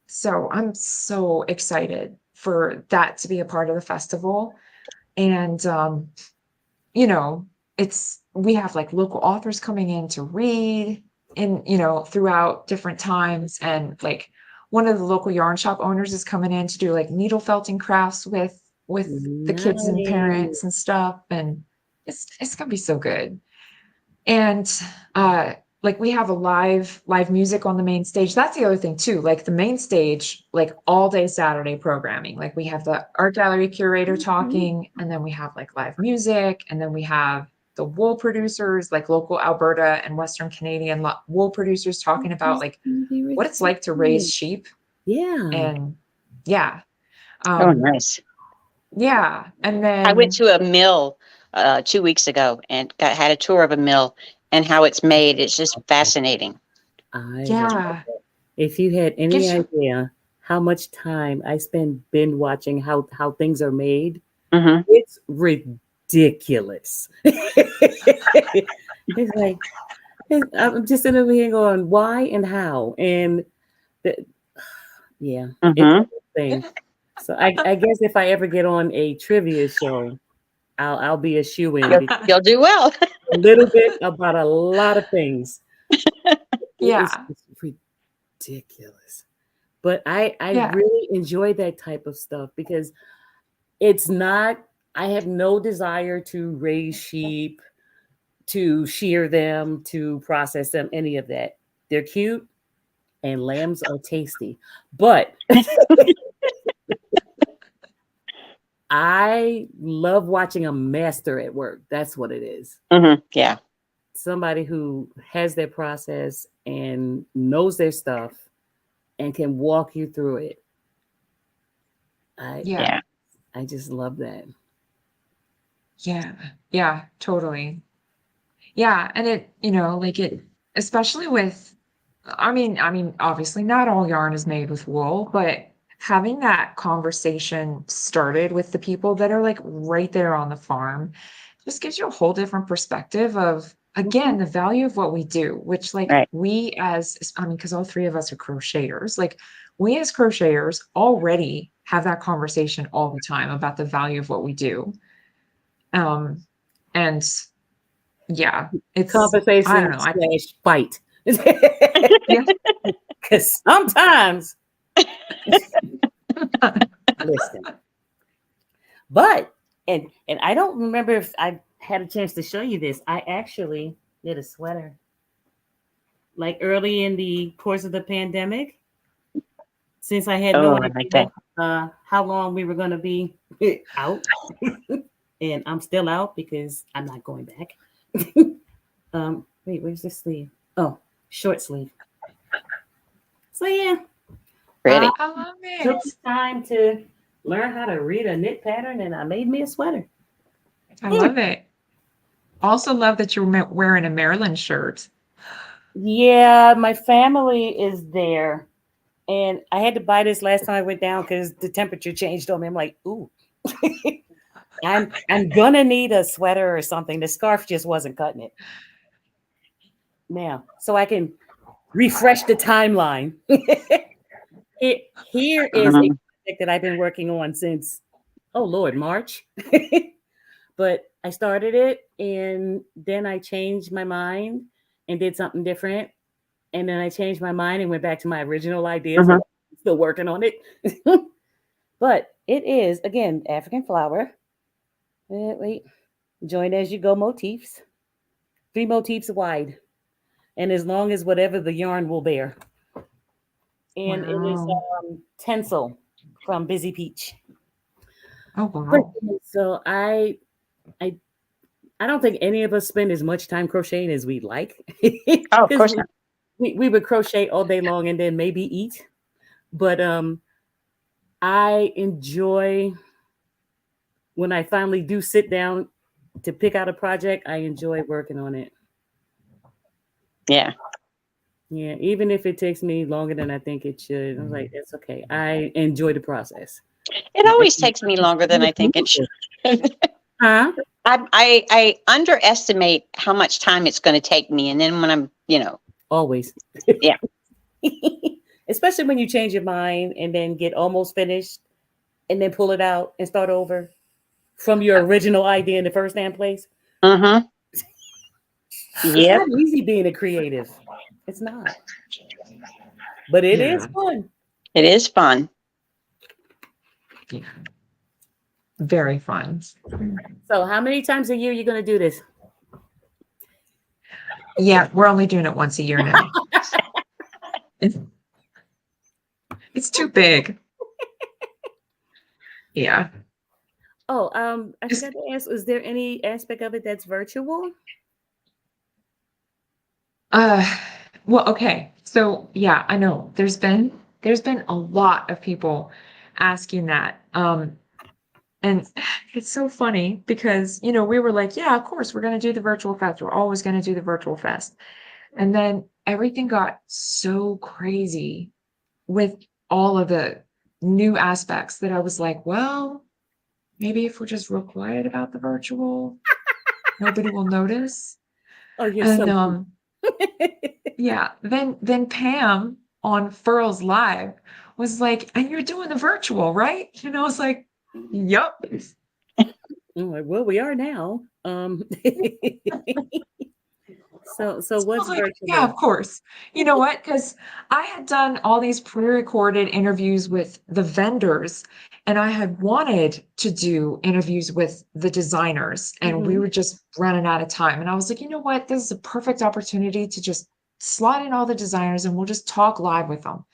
So I'm so excited for that to be a part of the festival. And you know, we have like local authors coming in to read throughout different times. And like one of the local yarn shop owners is coming in to do like needle felting crafts with the kids and Nice. parents and stuff. And it's gonna be so good. And uh like we have a live music on the main stage. That's the other thing too. Like the main stage, like all day Saturday programming. Like we have the art gallery curator Mhm. talking, and then we have like live music, and then we have the wool producers, like local Alberta and Western Canadian wool producers talking about That's like gonna be what it's like to raise ridiculous. sheep. Yeah. And yeah. Oh, Um nice. yeah. And I went then to a mill 2 weeks ago and had a tour of a mill and how it's made. It's just fascinating. I love yeah, it. If you had any gives you idea how much time I spend binge watching how things are made, Hmm. it's ridiculous. It's like I'm just sitting over here going, why and how? And the, yeah, it's a Hmm. whole thing. So I guess if I ever get on a trivia show, I'll be a shoe-in because You'll do well. a little bit about a lot of things. yeah. It's ridiculous. But I Yeah. really enjoy that type of stuff because it's not, I have no desire to raise sheep, to shear them, to process them, any of that. They're cute and lambs are tasty. But I love watching a master at work. That's what it is. Hmm. Yeah. somebody who has their process and knows their stuff and can walk you through it. Yeah. I just love that. Yeah, totally. Yeah, and it, like it, especially with, I mean, obviously not all yarn is made with wool, but having that conversation started with the people that are like right there on the farm just gives you a whole different perspective of, again, the value of what we do, which like Right. we as, I mean, because all three of us are crocheters, like we as crocheters already have that conversation all the time about the value of what we do. And yeah, it's, I Conversation don't know. slash fight. Yeah. Because sometimes, listen, but, and I don't remember if I had a chance to show you this. I actually did a sweater like early in the course of the pandemic, since I had no Oh, I like that. idea how long we were going to be out. And I'm still out because I'm not going back. Wait, where's the sleeve? Oh, short sleeve. So yeah, Pretty. I love took it. the time to learn how to read a knit pattern, and I made me a sweater. I love it. Also love that you're wearing a Maryland shirt. Yeah, my family is there, and I had to buy this last time I went down because the temperature changed on me. I'm like, ooh, I'm gonna need a sweater or something. The scarf just wasn't cutting it. Now, so I can refresh the timeline. Here is a project that I've been working on since, oh Lord, March. But I started it and then I changed my mind and did something different. And then I changed my mind and went back to my original idea. So I'm still working on it. But it is, again, African flower. Wait, join as you go motifs. 3 motifs wide. And as long as whatever the yarn will bear. And it is Tencel from Busy Peach. Oh wow. So I don't think any of us spend as much time crocheting as we'd like. Oh, of course not. We would crochet all day long and then maybe eat. But I enjoy when I finally do sit down to pick out a project, I enjoy working on it. Yeah. Yeah, even if it takes me longer than I think it should. I'm like, it's okay. I enjoy the process. It always takes me longer than I think it should. Huh? I underestimate how much time it's going to take me. And then when I'm, Always. Yeah. Especially when you change your mind and then get almost finished and then pull it out and start over from your original idea in the first damn place. Yeah. It's not easy being a creative. It's not. But it is fun. It is fun. Yeah. Very fun. So how many times a year are you going to do this? Yeah, we're only doing it once a year now. It's too big. Yeah. Oh, I forgot to ask, is there any aspect of it that's virtual? Well, okay. So yeah, I know there's been a lot of people asking that. And it's so funny because, we were like, yeah, of course, we're going to do the virtual fest. We're always going to do the virtual fest. And then everything got so crazy with all of the new aspects that I was like, well, maybe if we're just real quiet about the virtual, nobody will notice. Oh, you're And so yeah, then Pam on Furl's Live was like, and you're doing the virtual, right? And I was like, yep. I'm like, well, we are now. So what's Like, virtual? yeah, of course. You know what? Because I had done all these pre-recorded interviews with the vendors, and I had wanted to do interviews with the designers, and we were just running out of time. And I was like, you know what? This is a perfect opportunity to just slot in all the designers, and we'll just talk live with them.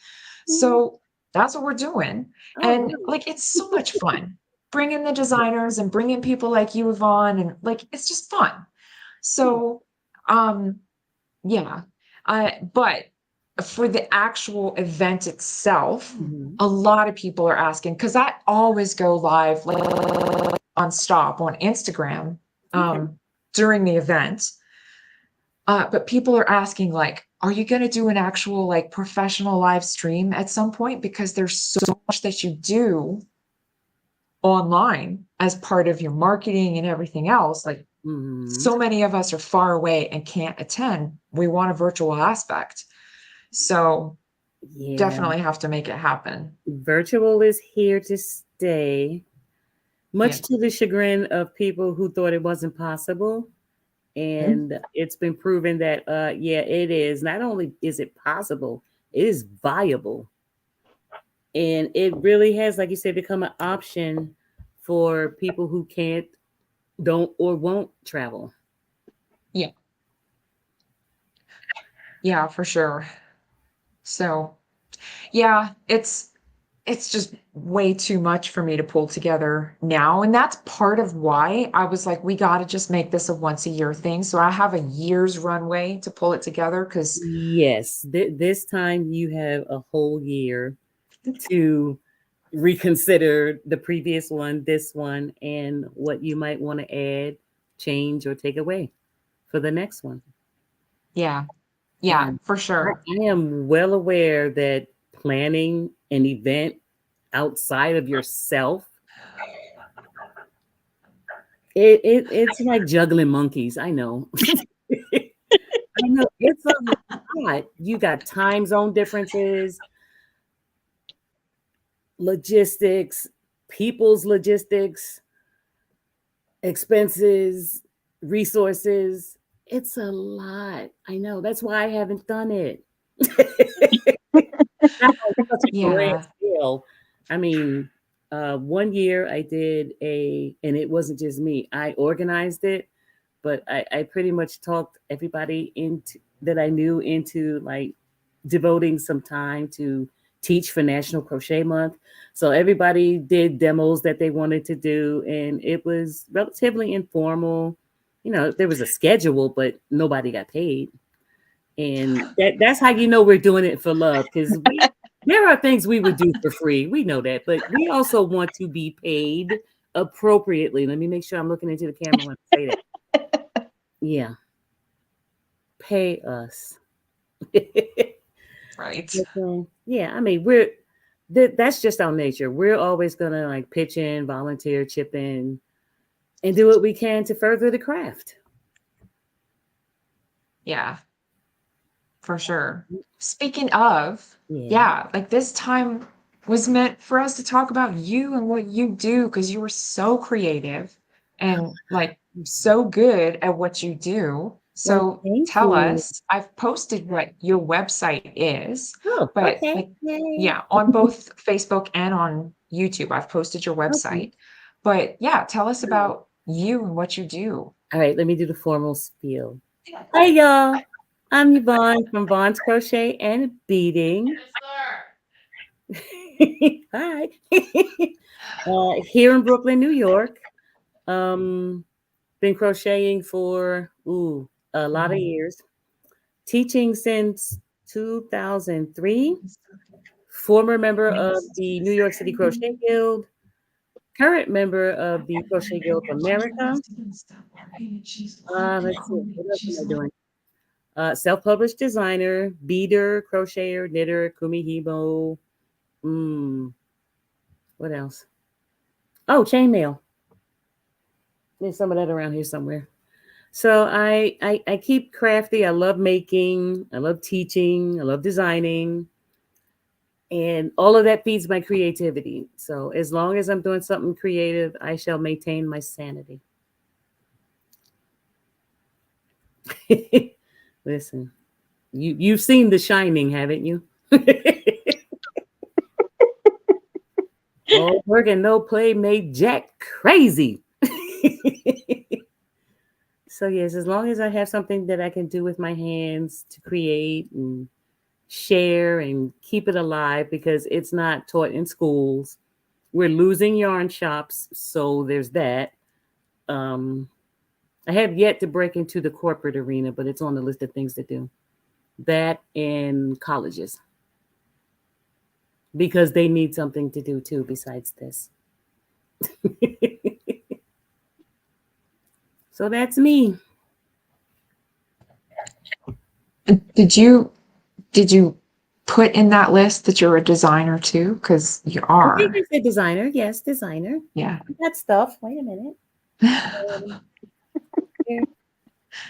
So that's what we're doing. And like, it's so much fun bringing the designers and bringing people like you, Yvonne, and like, it's just fun. So Yeah. But for the actual event itself, Mhm. a lot of people are asking because I always go live like on stop on Instagram Okay. during the event. But people are asking, like, are you going to do an actual like professional live stream at some point? Because there's so much that you do online as part of your marketing and everything else. Like, Mhm. so many of us are far away and can't attend. We want a virtual aspect. So Yeah. definitely have to make it happen. Virtual is here to stay, Yeah. much to the chagrin of people who thought it wasn't possible. And it's been proven that, yeah, it is. Not only is it possible, it is viable. And it really has, like you said, become an option for people who can't, don't, or won't travel. Yeah. Yeah, for sure. So yeah, it's just way too much for me to pull together now. And that's part of why I was like, we got to just make this a once a year thing. So I have a year's runway to pull it together because, Yes, this time you have a whole year to reconsider the previous one, this one, and what you might want to add, change, or take away for the next one. yeah, yeah, And for I, sure. I am well aware that planning an event outside of yourself, it's like juggling monkeys. I know. I know it's a lot. You got time zone differences, logistics, people's logistics, expenses, resources. It's a lot. I know. That's why I haven't done it. Not on such a grand Yeah. scale. I mean, one year I did and it wasn't just me. I organized it, but I pretty much talked everybody into that I knew into like devoting some time to teach for National Crochet Month. So everybody did demos that they wanted to do, and it was relatively informal. You know, there was a schedule, but nobody got paid. And that's how you know we're doing it for love, because we there are things we would do for free. We know that, but we also want to be paid appropriately. Let me make sure I'm looking into the camera when I say that. Yeah, pay us. Right. Yeah, I mean, that's just our nature. We're always gonna like pitch in, volunteer, chip in, and do what we can to further the craft. Yeah, for sure. Speaking of, Yeah. yeah, like this time was meant for us to talk about you and what you do because you were so creative and like so good at what you do. Well, So thank tell you. us, I've posted what your website is, Oh, but okay. like, Yay. yeah, on both Facebook and on YouTube, I've posted your Okay. website. But yeah, tell us about you and what you do. All right, let me do the formal spiel. Hey, y'all. I'm Yvonne from Vaughn's Crochet and Beading. Hi. Here in Brooklyn, New York. Um, been crocheting for a lot of years. Teaching since 2003. Former member of the New York City Crochet Guild. Current member of the Crochet Guild of America. Let's see. What else am I doing? Self-published designer, beader, crocheter, knitter, kumihimo. What else? Oh, chainmail. There's some of that around here somewhere. So I keep crafty. I love making. I love teaching. I love designing, and all of that feeds my creativity. So as long as I'm doing something creative, I shall maintain my sanity. Listen, you've seen The Shining, haven't you? All work and no play made Jack crazy. So yes, as long as I have something that I can do with my hands to create and share and keep it alive, because it's not taught in schools. We're losing yarn shops, so there's that. Um, I have yet to break into the corporate arena, but it's on the list of things to do. That and colleges, because they need something to do too besides this. So that's me. Did you put in that list that you're a designer too? Because you I are. think it's a designer. Yes, designer. Yeah. That stuff. Wait a minute. Here.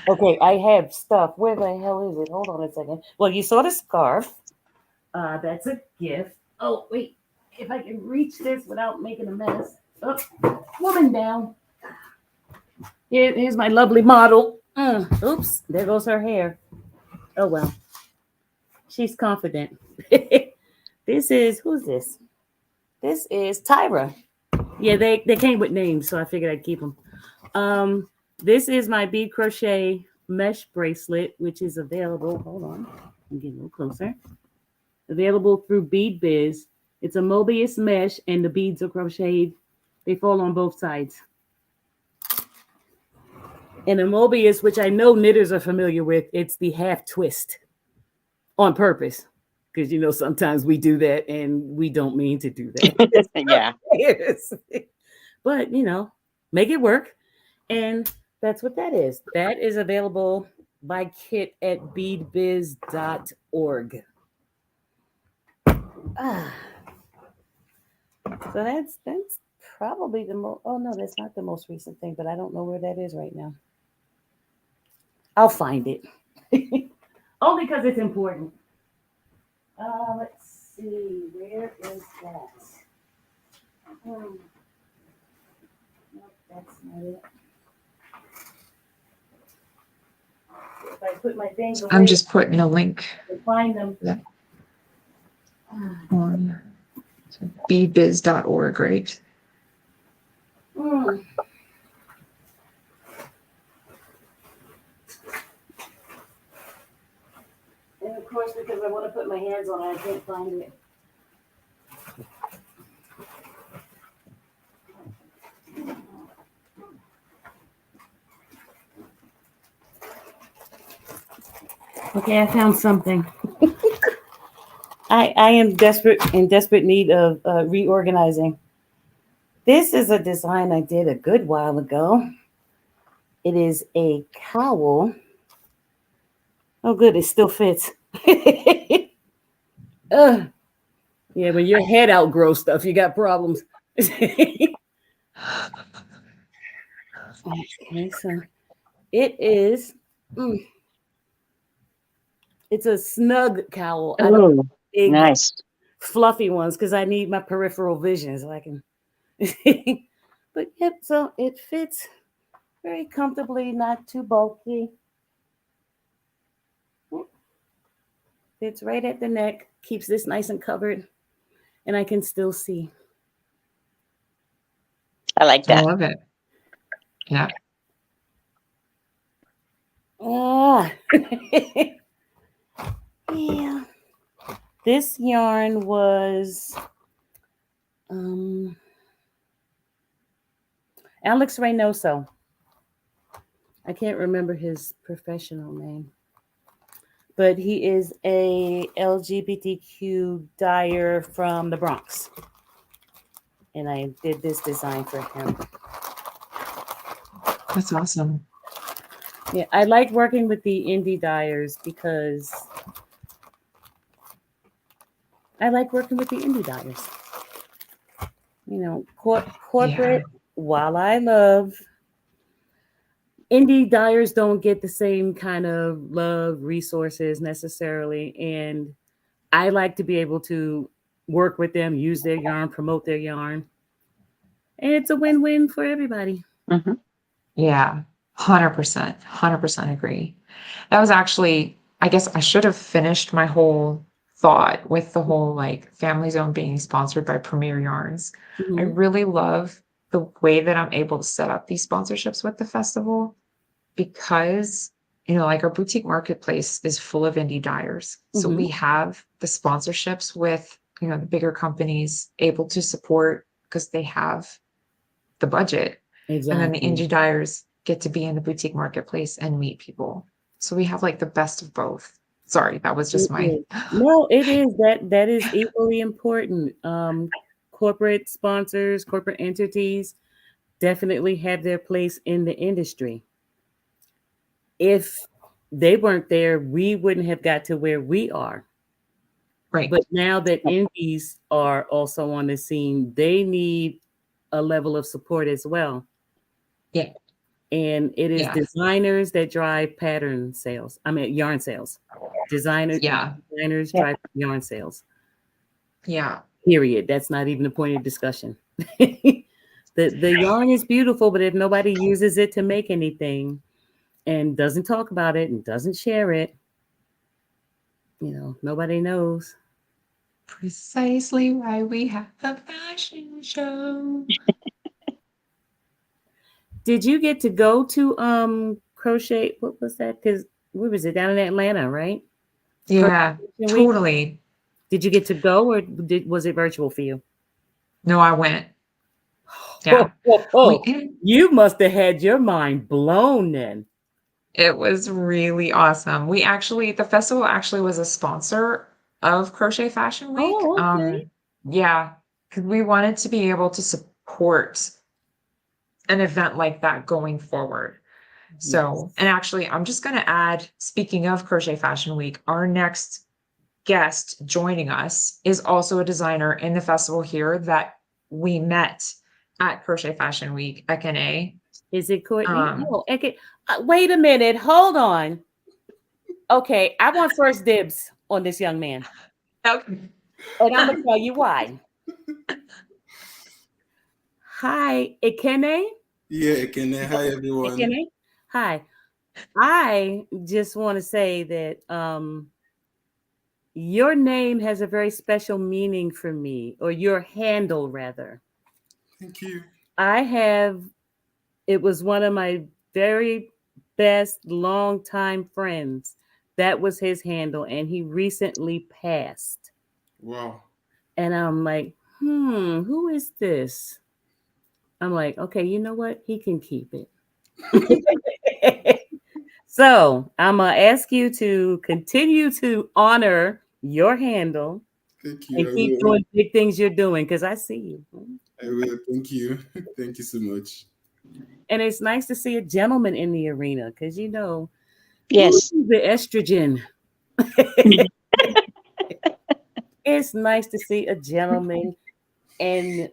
Okay, I have stuff. Where the hell is it? Hold on a second. Well, you saw the scarf. That's a gift. Oh, wait. If I can reach this without making a mess. Oh, woman down. Here's my lovely model. Oops, there goes her hair. Oh, well. She's confident. This is, who's this? This is Tyra. Yeah, they came with names, so I figured I'd keep them. This is my bead crochet mesh bracelet, which is available. Hold on, I'm getting a little closer. Available through Bead Biz. It's a Mobius mesh, and the beads are crocheted. They fall on both sides. And a Mobius, which I know knitters are familiar with, it's the half twist on purpose. Because, you know, sometimes we do that and we don't mean to do that. Yeah. But, you know, make it work. And that's what that is. That is available by Kit at beadbiz.org. So that's probably the most, oh no, that's not the most recent thing, but I don't know where that is right now. I'll find it. Only because it's important. Let's see, where is that? Nope, that's not it. If I put my things away, I'm just putting a link to find them. on beadbiz.org, right? Mm. And of course, because I want to put my hands on it, I can't find it. Okay, I found something. I am in desperate need of reorganizing. This is a design I did a good while ago. It is a cowl. Oh, good, it still fits. Yeah, when your head outgrows stuff, you got problems. Okay, so it is. It's a snug cowl. I don't Oh, big, nice. fluffy ones because I need my peripheral vision so I can. But yep, so it fits very comfortably, not too bulky. Fits right at the neck, keeps this nice and covered, and I can still see. I like I that. love it. Yeah. Yeah. This yarn was Alex Reynoso. I can't remember his professional name, but he is a LGBTQ dyer from the Bronx. And I did this design for him. That's awesome. Yeah, I like working with the indie dyers because You know, corporate, while I love, indie dyers don't get the same kind of love, resources necessarily. And I like to be able to work with them, use their yarn, promote their yarn. And it's a win-win for everybody. Mm-hmm. Yeah, 100% agree. That was actually, I guess I should have finished my whole thought with the whole like Family Zone being sponsored by Premier Yarns. Mm-hmm. I really love the way that I'm able to set up these sponsorships with the festival because, you know, like our boutique marketplace is full of indie dyers. So Mm-hmm. we have the sponsorships with, you know, the bigger companies able to support because they have the budget. Exactly. And then the indie dyers get to be in the boutique marketplace and meet people. So we have like the best of both. Sorry, that was just It my is. No, it is that is equally important. Corporate sponsors, corporate entities definitely have their place in the industry. If they weren't there, we wouldn't have got to where we are. right. But now that indies are also on the scene, they need a level of support as well. Yeah. And it is Yeah. designers that drive pattern sales. I mean, yarn sales. Designers Yeah. drive yarn sales. Yeah. Period. That's not even a point of discussion. The yarn is beautiful, but if nobody uses it to make anything and doesn't talk about it and doesn't share it, nobody knows. Precisely why we have a fashion show. Did you get to go to Crochet? What was that? Because where was it? Down in Atlanta, right? Yeah, Crochet Week? totally. Did you get to go, or was it virtual for you? No, I went. Yeah. You must have had your mind blown then. It was really awesome. The festival actually was a sponsor of Crochet Fashion Week. Oh, okay. Yeah, because we wanted to be able to support an event like that going forward. So, Yes. and actually, I'm just going to add, speaking of Crochet Fashion Week, our next guest joining us is also a designer in the festival here that we met at Crochet Fashion Week, Ekene. Is it Courtney? Okay. Wait a minute. Hold on. Okay, I want first dibs on this young man. Okay. And I'm going to tell you why. Hi, Ekene. Yeah, Ekene. Hi, everyone. Ekene. Hi. I just want to say that your name has a very special meaning for me, or your handle, rather. Thank you. It was one of my very best longtime friends. That was his handle, and he recently passed. Wow. And I'm like, who is this? I'm like, okay, you know what? He can keep it. So I'm going to ask you to continue to honor your handle. Thank you. And keep doing big things you're doing, because I see you. I will. Thank you. Thank you so much. And it's nice to see a gentleman in the arena, because Yes. the estrogen. It's nice to see a gentleman, and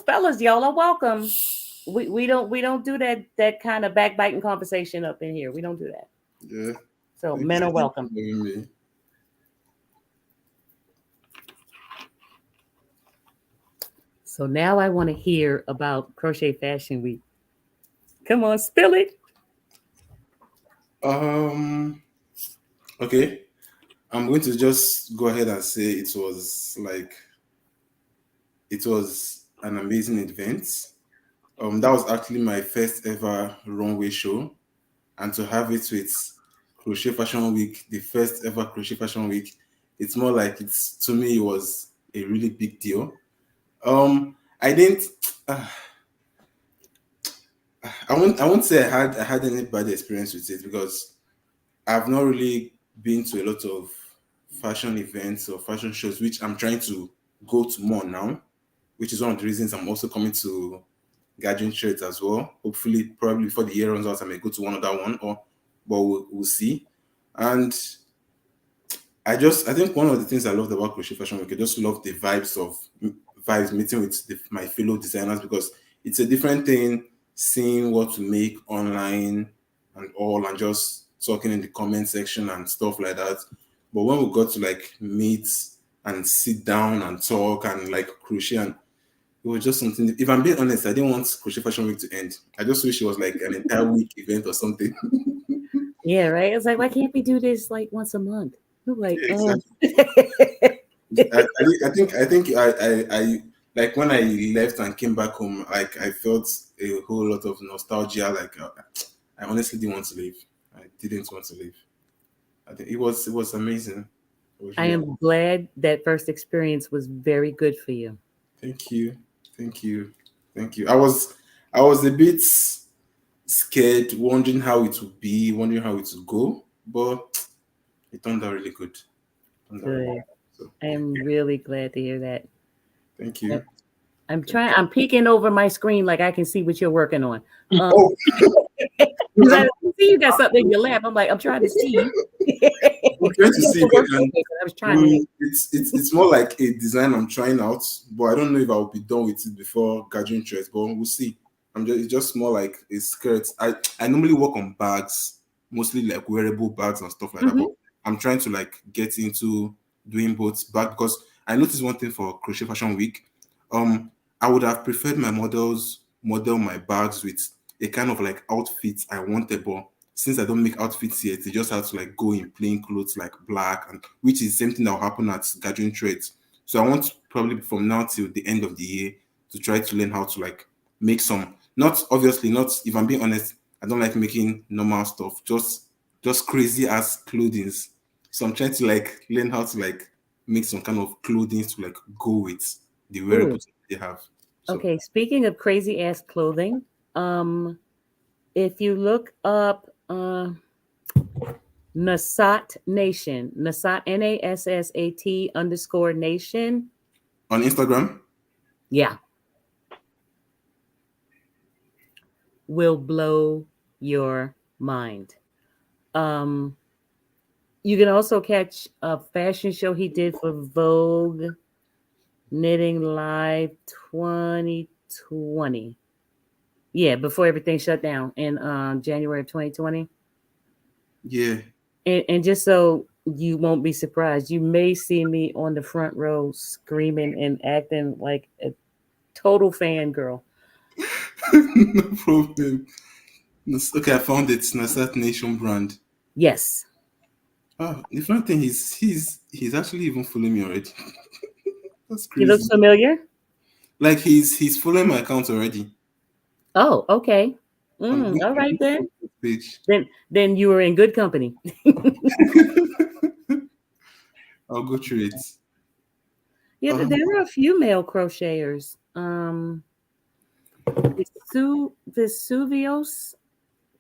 fellas, y'all are welcome. We don't do that kind of backbiting conversation up in here. We don't do that. Yeah. So men are welcome. So now I want to hear about Crochet Fashion Week. Come on, spill it. Okay. I'm going to just go ahead and say it was an amazing event. That was actually my first ever runway show, and to have it with Crochet Fashion Week, the first ever Crochet Fashion Week, it's more like to me, it was a really big deal. I didn't. I won't say I had any bad experience with it, because I've not really been to a lot of fashion events or fashion shows, which I'm trying to go to more now, which is one of the reasons I'm also coming to Gathering Trades as well. Hopefully, probably before the year runs out, I may go to one other one, but we'll see. And I think one of the things I loved about Crochet Fashion Week, I just love the vibes meeting with my fellow designers, because it's a different thing seeing what to make online and just talking in the comment section and stuff like that. But when we got to meet and sit down and talk and crochet, and it was just something. If I'm being honest, I didn't want Crochet Fashion Week to end. I just wish it was an entire week event or something. Yeah, right. It's like, why can't we do this once a month? Like, yeah, exactly. I think when I left and came back home, I felt a whole lot of nostalgia. I honestly didn't want to leave. I didn't want to leave. I think it was amazing. I am glad that first experience was very good for you. Thank you. I was a bit scared, wondering how it would be, wondering how it would go. But it turned out really good. Good. So, I am really glad to hear that. thank you. I'm peeking over my screen like I can see what you're working on. Oh, 'Cause I see you got something in your lap. I'm trying to see. I'm trying to see if I can. I was trying to. It's more like a design I'm trying out, but I don't know if I'll be done with it before gathering threads. But we'll see. It's just more like a skirt. I normally work on bags, mostly like wearable bags and stuff like that. But I'm trying to like get into doing both bag because I noticed one thing for Crochet Fashion Week. I would have preferred my models model my bags with a kind of like outfit I wanted, but since I don't make outfits yet, they just have to like go in plain clothes like black, and which is the same thing that will happen at gathering trades. So I want probably from now till the end of the year to try to learn how to like make some, not obviously not, if I'm being honest, I don't like making normal stuff, just crazy ass clothing. So I'm trying to like learn how to like make some kind of clothing to like go with the wearables they have. So, Okay, speaking of crazy ass clothing, if you look up Nassat Nation, Nassat NASSAT_nation. on Instagram? Yeah. Will blow your mind. You can also catch a fashion show he did for Vogue Knitting Live 2020. Yeah, before everything shut down in January of 2020. Yeah. And just so you won't be surprised, you may see me on the front row screaming and acting like a total fangirl. No problem. Okay, I found it. Nassat Nation brand. Yes. Oh, the funny thing is he's actually even following me already. That's He crazy. looks familiar. Like he's following my account already. Oh, okay. On All right then. page. Then you were in good company. I'll go through it. Yeah, there are a few male crocheters. Vesuvios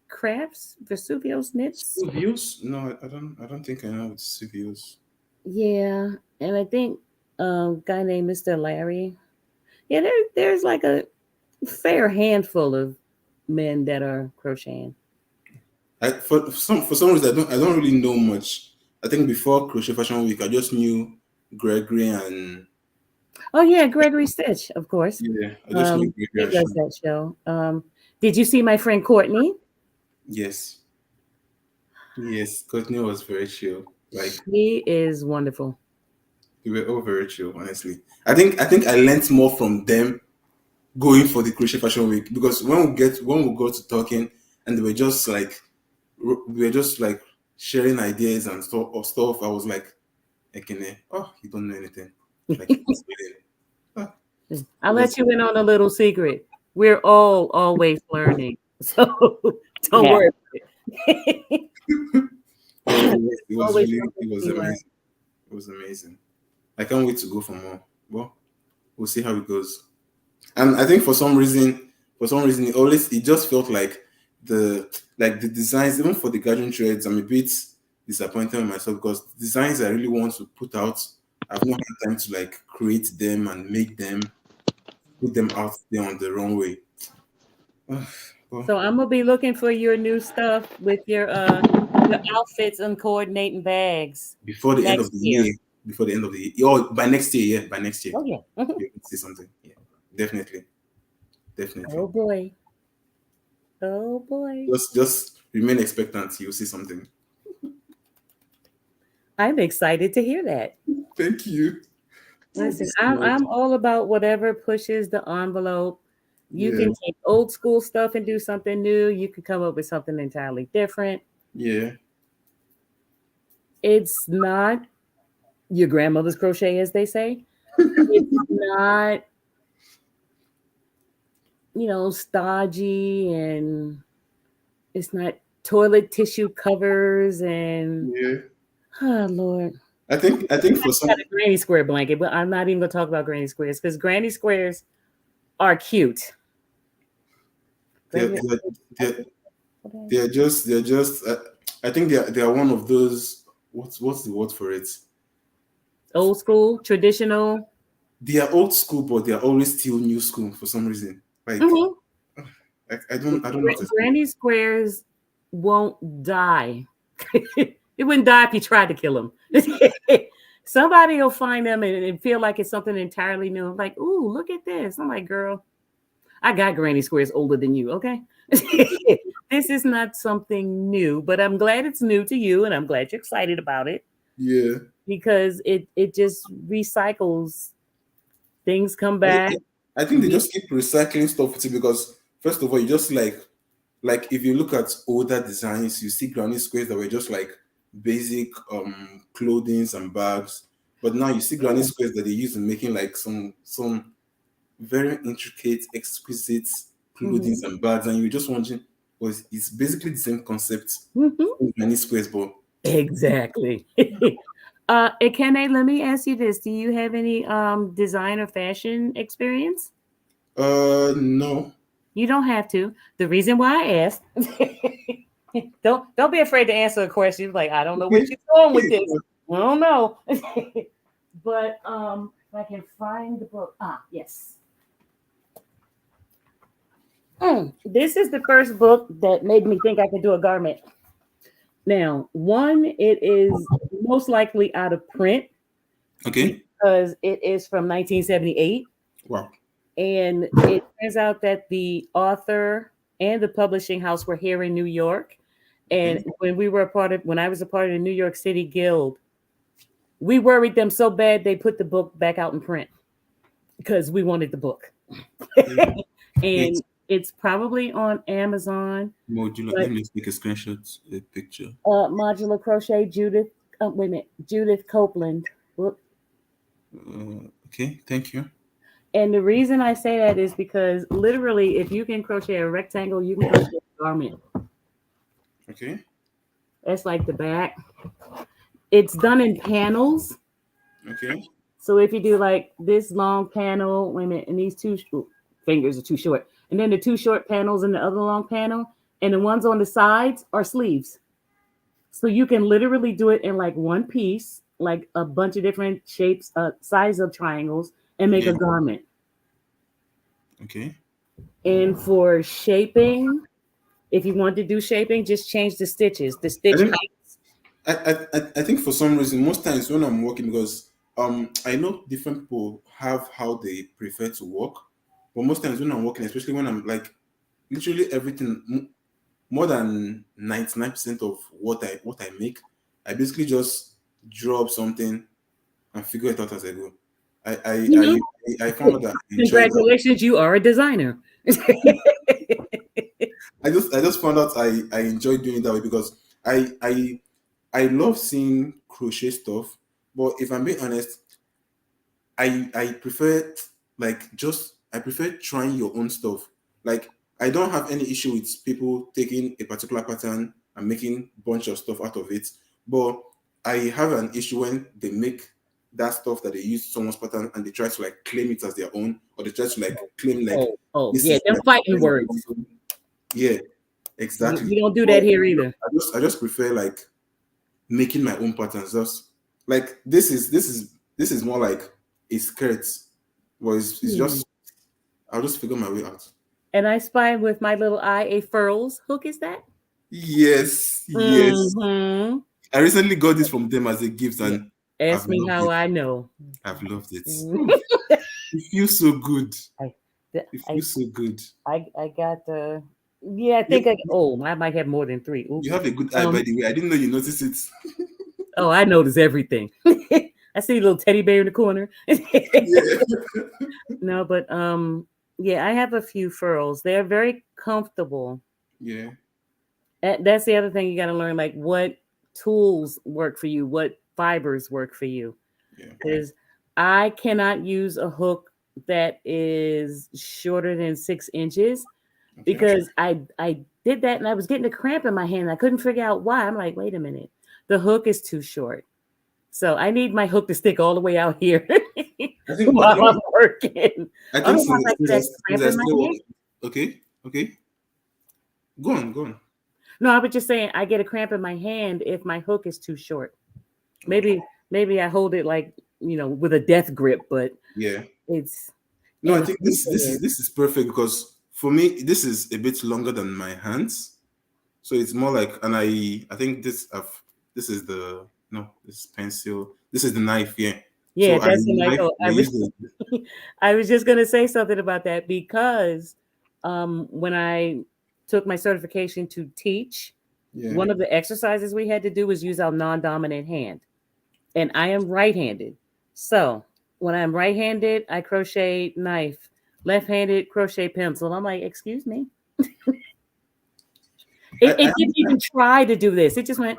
crafts, Vesuvios knits. Views? No, I don't think I know it's views. Yeah, and I think guy named Mr. Larry. Yeah, there's like a fair handful of men that are crocheting. For some reason I don't really know much. I think before Crochet Fashion Week I just knew Gregory and Oh yeah, Gregory Stitch, of course. yeah, I just knew He Gregory does that show. Did you see my friend Courtney? Yes. Yes, Courtney was very chill. Like He is wonderful. they were all very chill, honestly. I think I learned more from them going for the Crochet Fashion Week because when we go to talking and they were just like we were just like sharing ideas and stuff. I was like, okay, oh, you don't know anything. Like, I'll let you in on a little secret. We're all always learning, so don't worry. It was amazing. It was amazing. I can't wait to go for more. Well, we'll see how it goes. And I think for some reason, it just felt like the designs, even for the garden threads, I'm a bit disappointed with myself because the designs I really want to put out, I've not had time to like create them and make them, put them out there on the runway. So I'm gonna be looking for your new stuff with your outfits and coordinating bags before the end of the year. Before the end of the year, or by next year, yeah, by next year. Oh yeah, you can see something. Yeah, definitely. Oh boy. Oh boy. Just remain expectant. You'll see something. I'm excited to hear that. Thank you. Listen, I'm all about whatever pushes the envelope. You can take old school stuff and do something new. You can come up with something entirely different. Yeah. It's not your grandmother's crochet, as they say. It's not, stodgy, and it's not toilet tissue covers and oh Lord. I think for some got a granny square blanket, but I'm not even gonna talk about granny squares because granny squares are cute. they're They're just. I think they are one of those. What's the word for it? Old school, traditional. They are old school, but they are always still new school for some reason. Like Mhm. I don't know what to say. Granny squares won't die. It wouldn't die if you tried to kill them. Somebody will find them and feel like it's something entirely new. Like, ooh, look at this. I'm like, girl, I got granny squares older than you, okay? This is not something new, but I'm glad it's new to you, and I'm glad you're excited about it Yeah. because it just recycles. Things come I back. think, I think they just keep recycling stuff with it because first of all, you just like if you look at older designs, you see granny squares that were just like basic clothings and bags. But now you see granny squares that they use in making like some very intricate, exquisite clothing and bags, and you're just wondering, was it's basically the same concept Mhm. granny squares, but Exactly. Kene, let me ask you this. Do you have any design or fashion experience? no. You don't have to. The reason why I asked, don't be afraid to answer a question like I don't know where she's going with this. I don't know. But if I can find the book. Yes. This is the first book that made me think I could do a garment. Now, one, it is most likely out of print Okay. because it is from 1978. Wow. And it turns out that the author and the publishing house were here in New York. And when I was a part of the New York City Guild, we worried them so bad they put the book back out in print because we wanted the book. And it's probably on Amazon. Modular. Let me take a screenshot, a picture. Modular Crochet, Judith. Wait a minute, Judith Copeland. Whoop. Okay, thank you. And the reason I say that is because literally, if you can crochet a rectangle, you can crochet a garment. Okay. That's like the back. It's done in panels. Okay. So if you do like this long panel, wait a minute, and these two fingers are too short, and then the two short panels in the other long panel, and the ones on the sides are sleeves. So you can literally do it in like one piece, like a bunch of different shapes, size of triangles, and make a garment. Okay. And for shaping, if you want to do shaping, just change the stitches. The stitch heights. I think for some reason, most times when I'm working, because I know different people have how they prefer to work, but most times when I'm working, especially when I'm like literally everything, more than 99% of what I make, I basically just draw up something and figure it out as I go. I found out that I enjoy that. Congratulations, you are a designer. I just found out I enjoy doing it that way because I love seeing crochet stuff, but if I'm being honest, I prefer I prefer trying your own stuff. Like I don't have any issue with people taking a particular pattern and making a bunch of stuff out of it, but I have an issue when they make that stuff that they use someone's pattern and they try to like claim it as their own, or they try to like claim like this is they're like, fighting words. Yeah, exactly. We don't do that here either. I just prefer like making my own patterns. Just like this is more like a skirt, but it's just I'll just figure my way out. And I spy with my little eye a furls hook. Is that? Yes. Mm-hmm. I recently got this from them as a gift, and ask me how I know. I've loved it. It feels so good. It feels so good. I got the. Yeah, I think I might have more than 3. Ooh. You have a good eye, by the way. I didn't know you noticed it. Oh, I notice everything. I see a little teddy bear in the corner. No, but I have a few furls. They're very comfortable. Yeah. That's the other thing you got to learn, like what tools work for you, what fibers work for you. Because I cannot use a hook that is shorter than 6 inches. Because I did that and I was getting a cramp in my hand. I couldn't figure out why. I'm like, wait a minute. The hook is too short. So I need my hook to stick all the way out here while I'm working. I think okay. Go on. No, I was just saying I get a cramp in my hand if my hook is too short. Maybe I hold it like, with a death grip, but Yeah. it's No, I and think this is perfect because for me this is a bit longer than my hands, so it's more like, and I think this is the no, this is pencil. This is the knife, yeah. yeah, So that's the knife. Oh, I use the I was just gonna say something about that because when I took my certification to teach, yeah. one of the exercises we had to do was use our non-dominant hand. And I am right-handed. So when I'm right-handed, I crochet knife. Left-handed, crochet pencil. I'm like, excuse me. It I didn't even try to do this. It just went,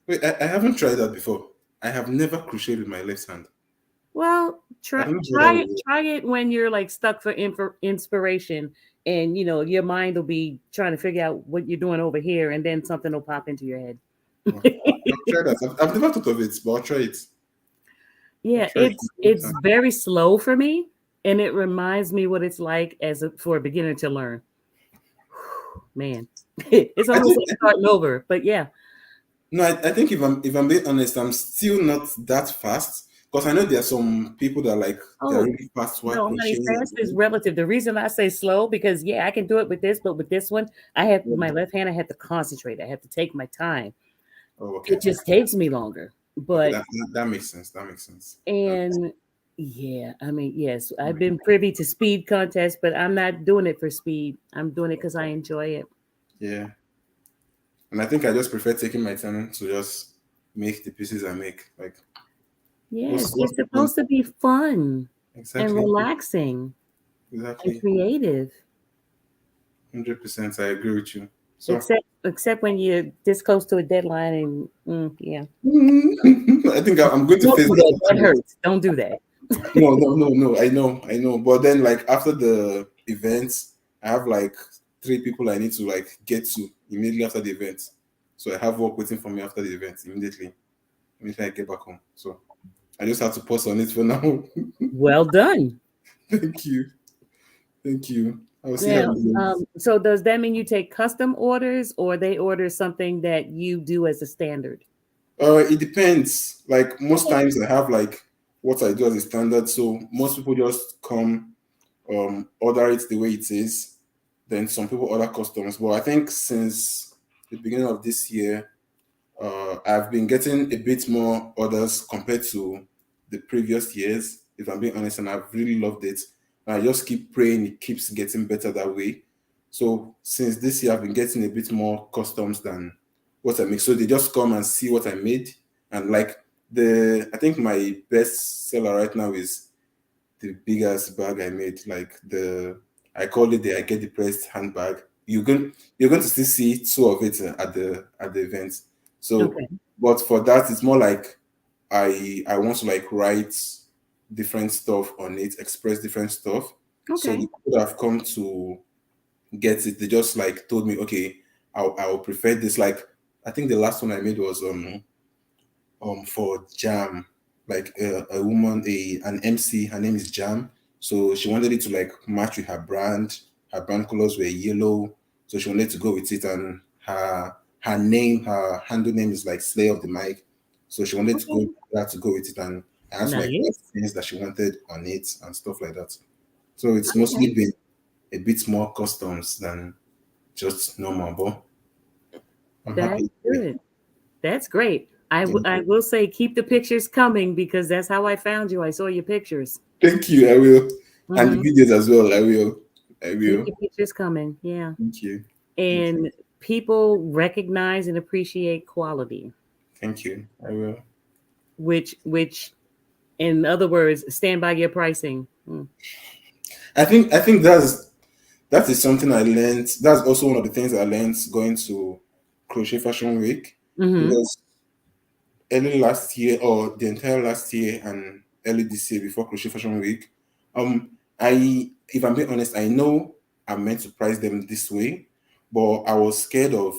wait, I haven't tried that before. I have never crocheted with my left hand. well, I try don't know how try that it. would work. Try it when you're like stuck for inspiration, and your mind will be trying to figure out what you're doing over here, and then something will pop into your head. Oh, I'll try that. I've never thought of it, but I'll try it. I'll Yeah, try it it's sometime. very slow for me, and it reminds me what it's like for a beginner to learn. Man, it's I almost think like starting over. But yeah, no, I think if I'm being honest, I'm still not that fast because I know there are some people that they're oh really fast while no, honey, crocheting. fast is relative. The reason I say slow because yeah, I can do it with this, but with this one, I have Yeah. my left hand. I have to concentrate. I have to take my time. Oh, okay. It just takes me longer. Okay, But that makes sense. That makes sense. and yeah, I mean, yes, I've been privy to speed contests, but I'm not doing it for speed. I'm doing it because I enjoy it. Yeah. And I think I just prefer taking my time to just make the pieces I make. Like Yes, what's it's the point? supposed to be fun and Exactly. relaxing and Exactly. creative. 100%. I agree with you. So Except when you're this close to a deadline and yeah. I think I'm going to Don't face do that that. That sometimes. hurts. Don't do that. No, no, no, no. I know. But then, like after the events, I have like three people I need to like get to immediately after the event. So I have work waiting for me after the event immediately I get back home. So I just have to pause on it for now. Well done. Thank you, thank you. I'll see how it Now, goes. so does that mean you take custom orders or they order something that you do as a standard? It depends. Like most Okay. times, I have like what I do as a standard. So most people just come, order it the way it is. Then some people order customs. But I think since the beginning of this year, I've been getting a bit more orders compared to the previous years, if I'm being honest, and I've really loved it. And I just keep praying it keeps getting better that way. So since this year, I've been getting a bit more customs than what I make. So they just come and see what I made. And like I think my best seller right now is the biggest bag I made. I call it the I Get Depressed handbag. You're going to still see two of it at the event. So, Okay. but for that, it's more like I want to like write different stuff on it, express different stuff. So Okay. the people that have come to get it, they just like told me, okay, I'll prefer this. Like I think the last one I made was for Jam, like a woman, an MC. Her name is Jam. So she wanted it to like match with her brand. Her brand colors were yellow, so she wanted to go with it. And her handle name is like Slay of the Mic. So she wanted to Okay. go with it, and I asked like what Nice. things that she wanted on it and stuff like that. So it's Okay. mostly been a bit more customs than just normal, but I'm That's happy. good. That's great. Yeah. I will say keep the pictures coming because that's how I found you. I saw your pictures. Thank you. I will. And the Hmm. videos as well. I will. I Keep will. the pictures coming. Yeah. Thank you. Thank you. And people recognize and appreciate quality, Thank you. I will. which in other words, stand by your pricing. I think that is something I learned. That's also one of the things I learned going to Crochet Fashion Week, Mm-hmm. because early last year or the entire last year and early this year before Crochet Fashion Week, if I'm being honest, I know I'm meant to price them this way, but I was scared of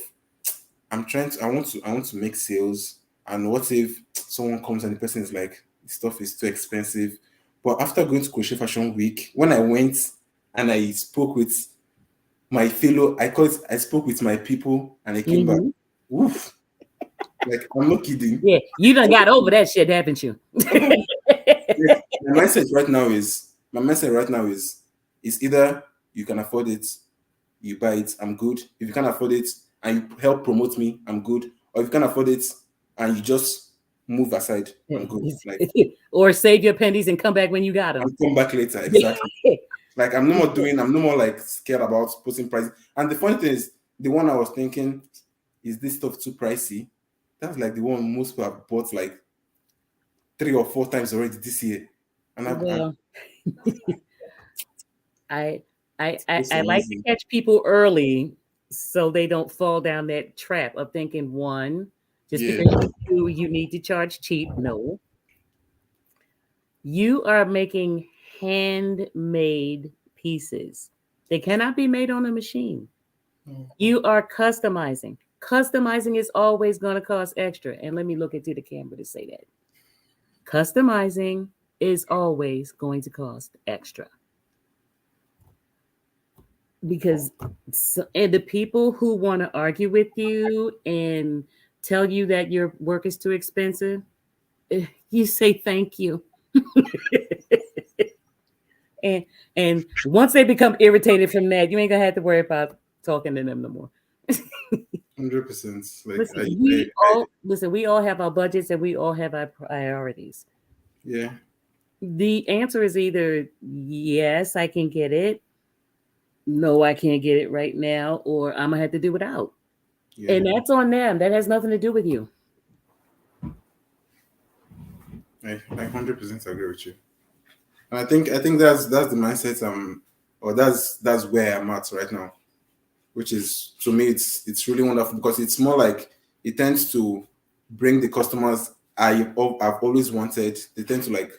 I want to make sales, and what if someone comes and the person is like, "This stuff is too expensive." But after going to Crochet Fashion Week, when I went and I spoke with my fellow, I spoke with my people and I came back. Mhm. Oof. Like, I'm not kidding. Yeah, you done got over that shit, haven't you? Like, my mindset right now is either you can afford it, you buy it, I'm good. If you can't afford it and you help promote me, I'm good. Or if you can't afford it and you just move aside, I'm good. Like, Or save your pennies and come back when you got them. I'll come back later. Exactly. Like, I'm no more like scared about putting price. And the funny thing is, the one I was thinking, is this stuff too pricey? That's like the one most people have bought like 3 or 4 times already this year. And Well, I it's like to amazing. catch people early so they don't fall down that trap of thinking, one, just Yeah. because you need to charge cheap. No, you are making handmade pieces. They cannot be made on a machine. No. You are customizing. Customizing is always going to cost extra. And let me look into the camera to say that. Customizing is always going to cost extra. Because and the people who want to argue with you and tell you that your work is too expensive, you say thank you. and once they become irritated from that, you ain't gonna have to worry about talking to them no more. 100%. Like, Listen, we all have our budgets and we all have our priorities. yeah. The answer is either yes, I can get it, no, I can't get it right now, or I'm gonna have to do without. Yeah. And that's on them. That has nothing to do with you. I 100% agree with you. And I think that's the mindset or that's where I'm at right now. Which is, to me, it's really wonderful because it's more like it tends to bring the customers I've always wanted. They tend to like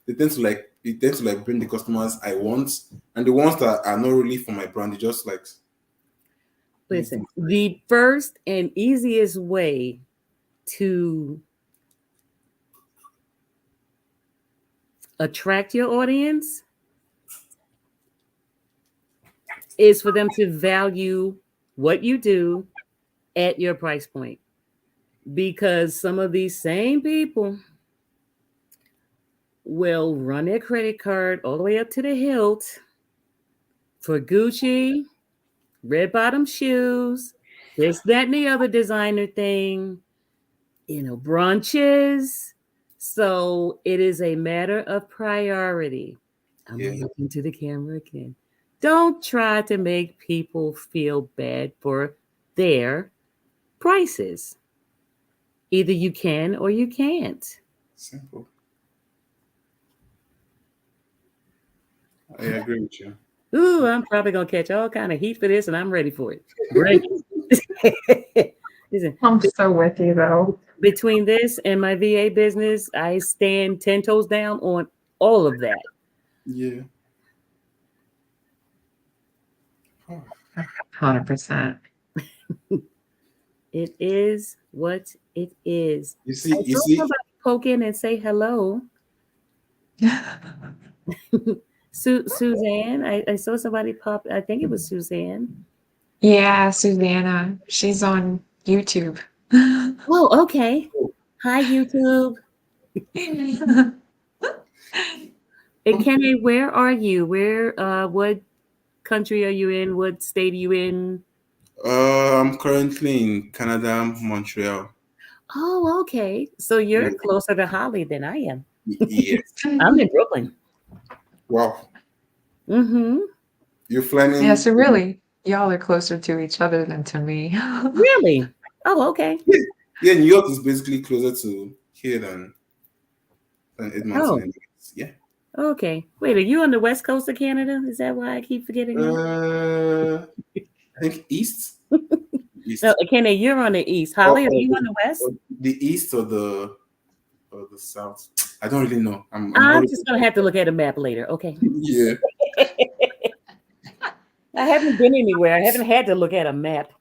it tends to like bring the customers I want, and the ones that are not really for my brand, they just like Listen, the first and easiest way to attract your audience is for them to value what you do at your price point. Because some of these same people will run their credit card all the way up to the hilt for Gucci, red bottom shoes, this, that, and the other designer thing, brunches. So it is a matter of priority. I'm looking to the camera again. Don't try to make people feel bad for their prices. Either you can or you can't. simple. I agree with you. Ooh, I'm probably gonna catch all kind of heat for this, and I'm ready for it. Break it. Listen, I'm so with you though. between this and my VA business, I stand 10 toes down on all of that. Yeah. 100%. It is what it is. You see, I saw somebody poke in and say hello. Suzanne, I saw somebody pop. I think it was Suzanne. Yeah, Susanna. She's on YouTube. Oh, okay. Hi, YouTube. Kenny, where are you? What country are you in? What state are you in? I'm currently in Canada, Montreal. Oh, okay. So you're closer to Holly than I am. Yes. I'm in Brooklyn. Wow. Mm-hmm. You're flying in? Yeah, so really, y'all are closer to each other than to me. Really? Oh, okay. Yeah, New York is basically closer to here than Edmonton. Yeah. Okay. Wait, are you on the west coast of Canada? Is that why I keep forgetting that? I think east. East. No, Kenny, you're on the east. Holly, are you on the west? The east or the south? I don't really know. I'm just gonna have to look at a map later. Okay. Yeah. I haven't been anywhere. I haven't had to look at a map.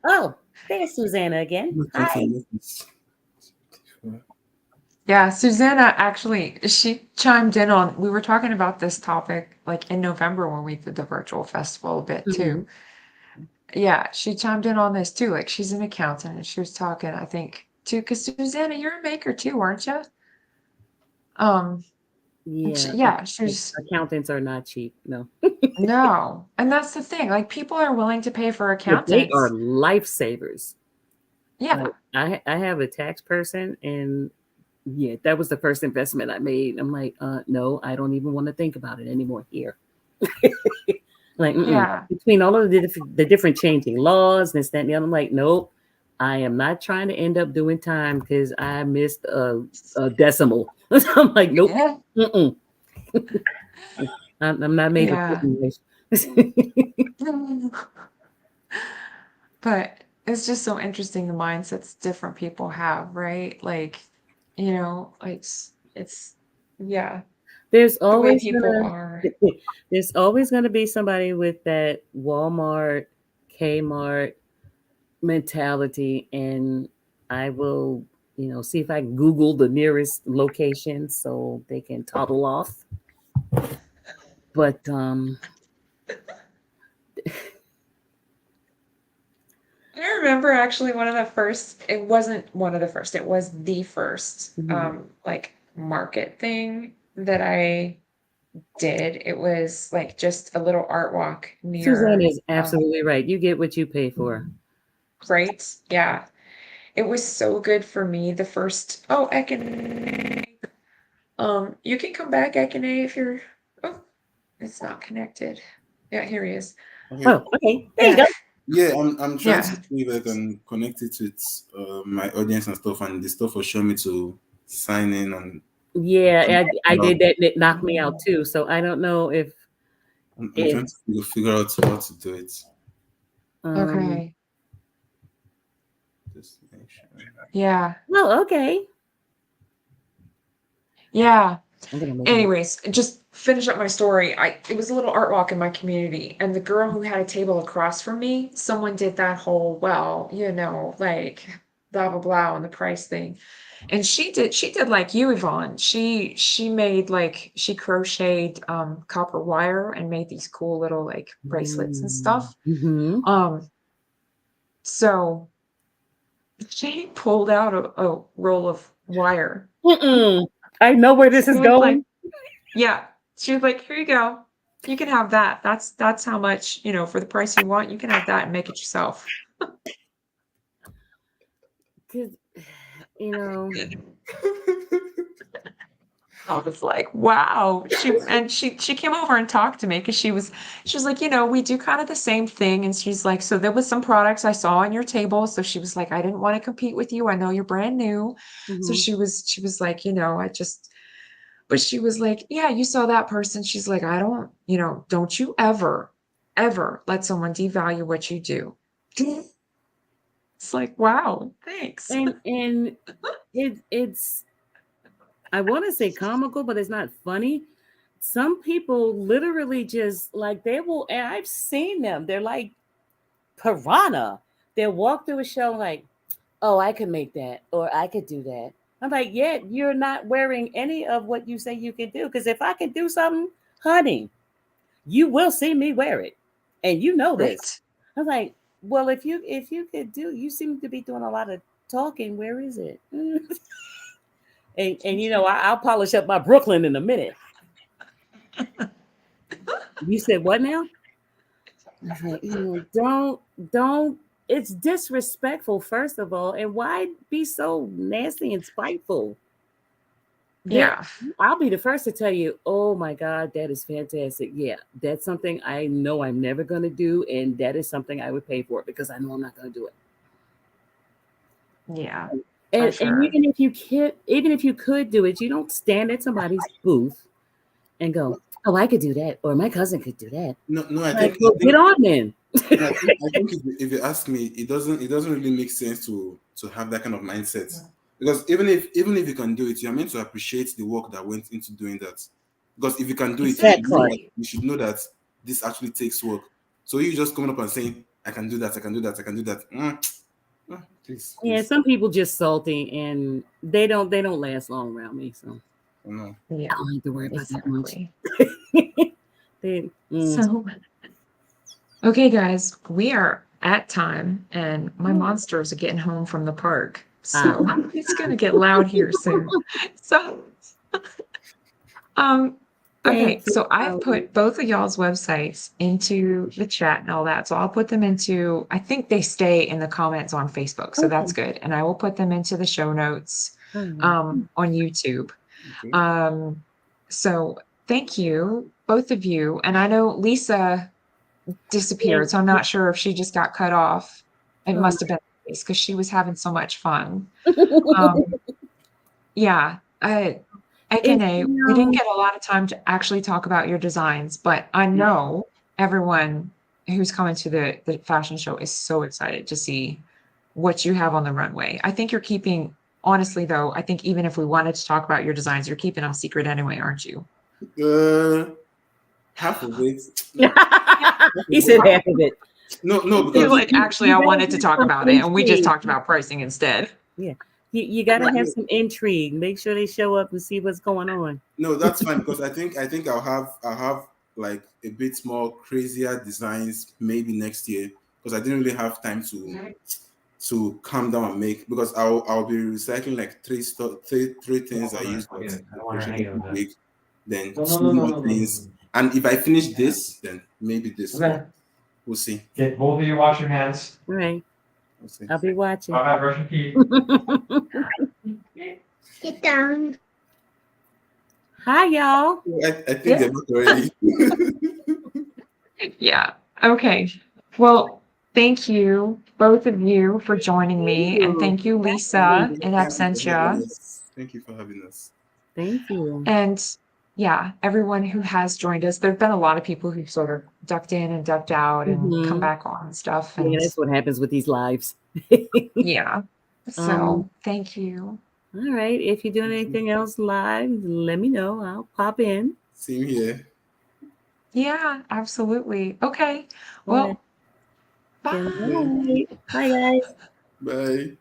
Oh, there's Susanna again. Hi. Yeah, Susanna actually, she chimed in on, we were talking about this topic like in November when we did the virtual festival a bit Mhm. too. Yeah, she chimed in on this too. Like she's an accountant and she was talking, I think, too, because Susanna, you're a maker too, aren't you? Um, and Yeah, yeah, she's accountants are not cheap. No, no. And that's the thing. Like people are willing to pay for but they are accountants. lifesavers. Yeah. Like I have a tax person, and yeah, that was the first investment I made. I'm like, no, I don't even want to think about it anymore here. Like, Yeah. between all of the different changing laws, this, that, and the other, I'm like, nope, I am not trying to end up doing time because I missed a decimal. I'm like, nope, Yeah. mm-mm. I'm not made of Yeah. English. But it's just so interesting the mindsets different people have, right? Like, it's yeah, There's the way always people gonna are. there's always gonna be somebody with that Walmart, Kmart mentality, and I will, see if I can Google the nearest location so they can toddle off. But I remember actually one of the first, it wasn't one of the first, it was the first mhm. like market thing that I did. It was like just a little art walk Suzanne near is absolutely right. You get what you pay for. right? Yeah. It was so good for me the first Ekane. You can come back, Ekane, if you're oh, it's not connected. Yeah, here he is. Okay. Oh, okay. There you Yeah. go. Yeah, I'm trying to Yeah. see if I can connect it with my audience and stuff, and the stuff will show me to sign in and Yeah, I did that, and it knocked me out too. So I don't know if I'm if trying to figure out how to do it. um Okay. Just make sure. Yeah. well, okay. Yeah. I'm gonna make it. Anyways, just finish up my story. It was a little art walk in my community, and the girl who had a table across from me, someone did that whole, well, like blah blah blah on the price thing. And she did like you, Yvonne. She made like she crocheted copper wire and made these cool little like bracelets and stuff. Mm-hmm. Um, so she pulled out a roll of wire. I know where this She is was like, going. yeah. She was like, here you go. You can have that. That's how much, for the price you want, you can have that and make it yourself. 'Cause, you know, I was like, wow. She came over and talked to me because she was like, we do kind of the same thing. And she's like, so there was some products I saw on your table. So she was like, I didn't want to compete with you. I know you're brand new. So mhm. she was like, but she was like, yeah, you saw that person. She's like, I don't, don't you ever, ever let someone devalue what you do. It's like, wow, thanks. And it's I want to say comical, but it's not funny. Some people literally just like they will, and I've seen them. They're like piranha. They'll walk through a show like, oh, I could make that, or I could do that. I'm like, yeah, you're not wearing any of what you say you can do. Because if I can do something, honey, you will see me wear it, and you know this. Right. I was like, well, if you could do, you seem to be doing a lot of talking. Where is it? And I'll polish up my Brooklyn in a minute. You said what now? I said, don't. It's disrespectful, first of all, and why be so nasty and spiteful? Yeah. I'll be the first to tell you, oh my God, that is fantastic. Yeah, that's something I know I'm never going to do, and that is something I would pay for because I know I'm not going to do it. Yeah. And sure. even if you could do it, you don't stand at somebody's booth and go, oh, I could do that, or my cousin could do that. No, I Like, think, well, get on then. I think if you ask me, it doesn't really make sense to have that kind of mindset, because even if you can do it, you're meant to appreciate the work that went into doing that. Because if you can do it, Exactly. you should know that this actually takes work. So you just coming up and saying, I can do that, I can do that, I can do that. Please, Yeah, please. some people just salty and they don't last long around me, so No. Yeah, I don't have to worry about that much. exactly. Mm. So, okay, guys, we are at time, and my monsters are getting home from the park, so it's gonna get loud here soon. So, okay, Thank you, so I've Holly. put both of y'all's websites into the chat and all that. So I'll put them into, I think they stay in the comments on Facebook, so that's good. And I will put them into the show notes on YouTube. Okay. So thank you, both of you. And I know Lisa disappeared, so I'm not sure if she just got cut off. It must have been the case because she was having so much fun. Yeah, Ekene, we didn't get a lot of time to actually talk about your designs, but I know everyone who's coming to the fashion show is so excited to see what you have on the runway. I think you're keeping, honestly though, I think even if we wanted to talk about your designs, you're keeping them secret anyway, aren't you? Half of it. He said half of it. No, You're because like, actually, I wanted to talk about it, and we just talked about pricing instead. Yeah. You gotta have some intrigue. Make sure they show up and see what's going on. no, that's fine because I think I'll have like a bit more crazier designs maybe next year because I didn't really have time to calm down and make because I'll be recycling like three things I used at the Crochet week, then two more things, and if I finish this, then maybe this. We'll see. Get both of you wash your hands. All right. We'll see. I'll be watching. I'll have brush your teeth. Get down. Hi, y'all. I think they're not already. Yeah. Okay. Well, thank you, both of you, for joining me, and thank you, Lisa, in absentia. Thank you for having us. Thank you. And yeah, everyone who has joined us. There've been a lot of people who sort of ducked in and ducked out and come back on and stuff. And Yeah, that's what happens with these lives. yeah. So thank you. All right. If you're doing anything else live, let me know. I'll pop in. Same here. Yeah, absolutely. Okay. Well, Good bye. night. Bye, guys. Bye.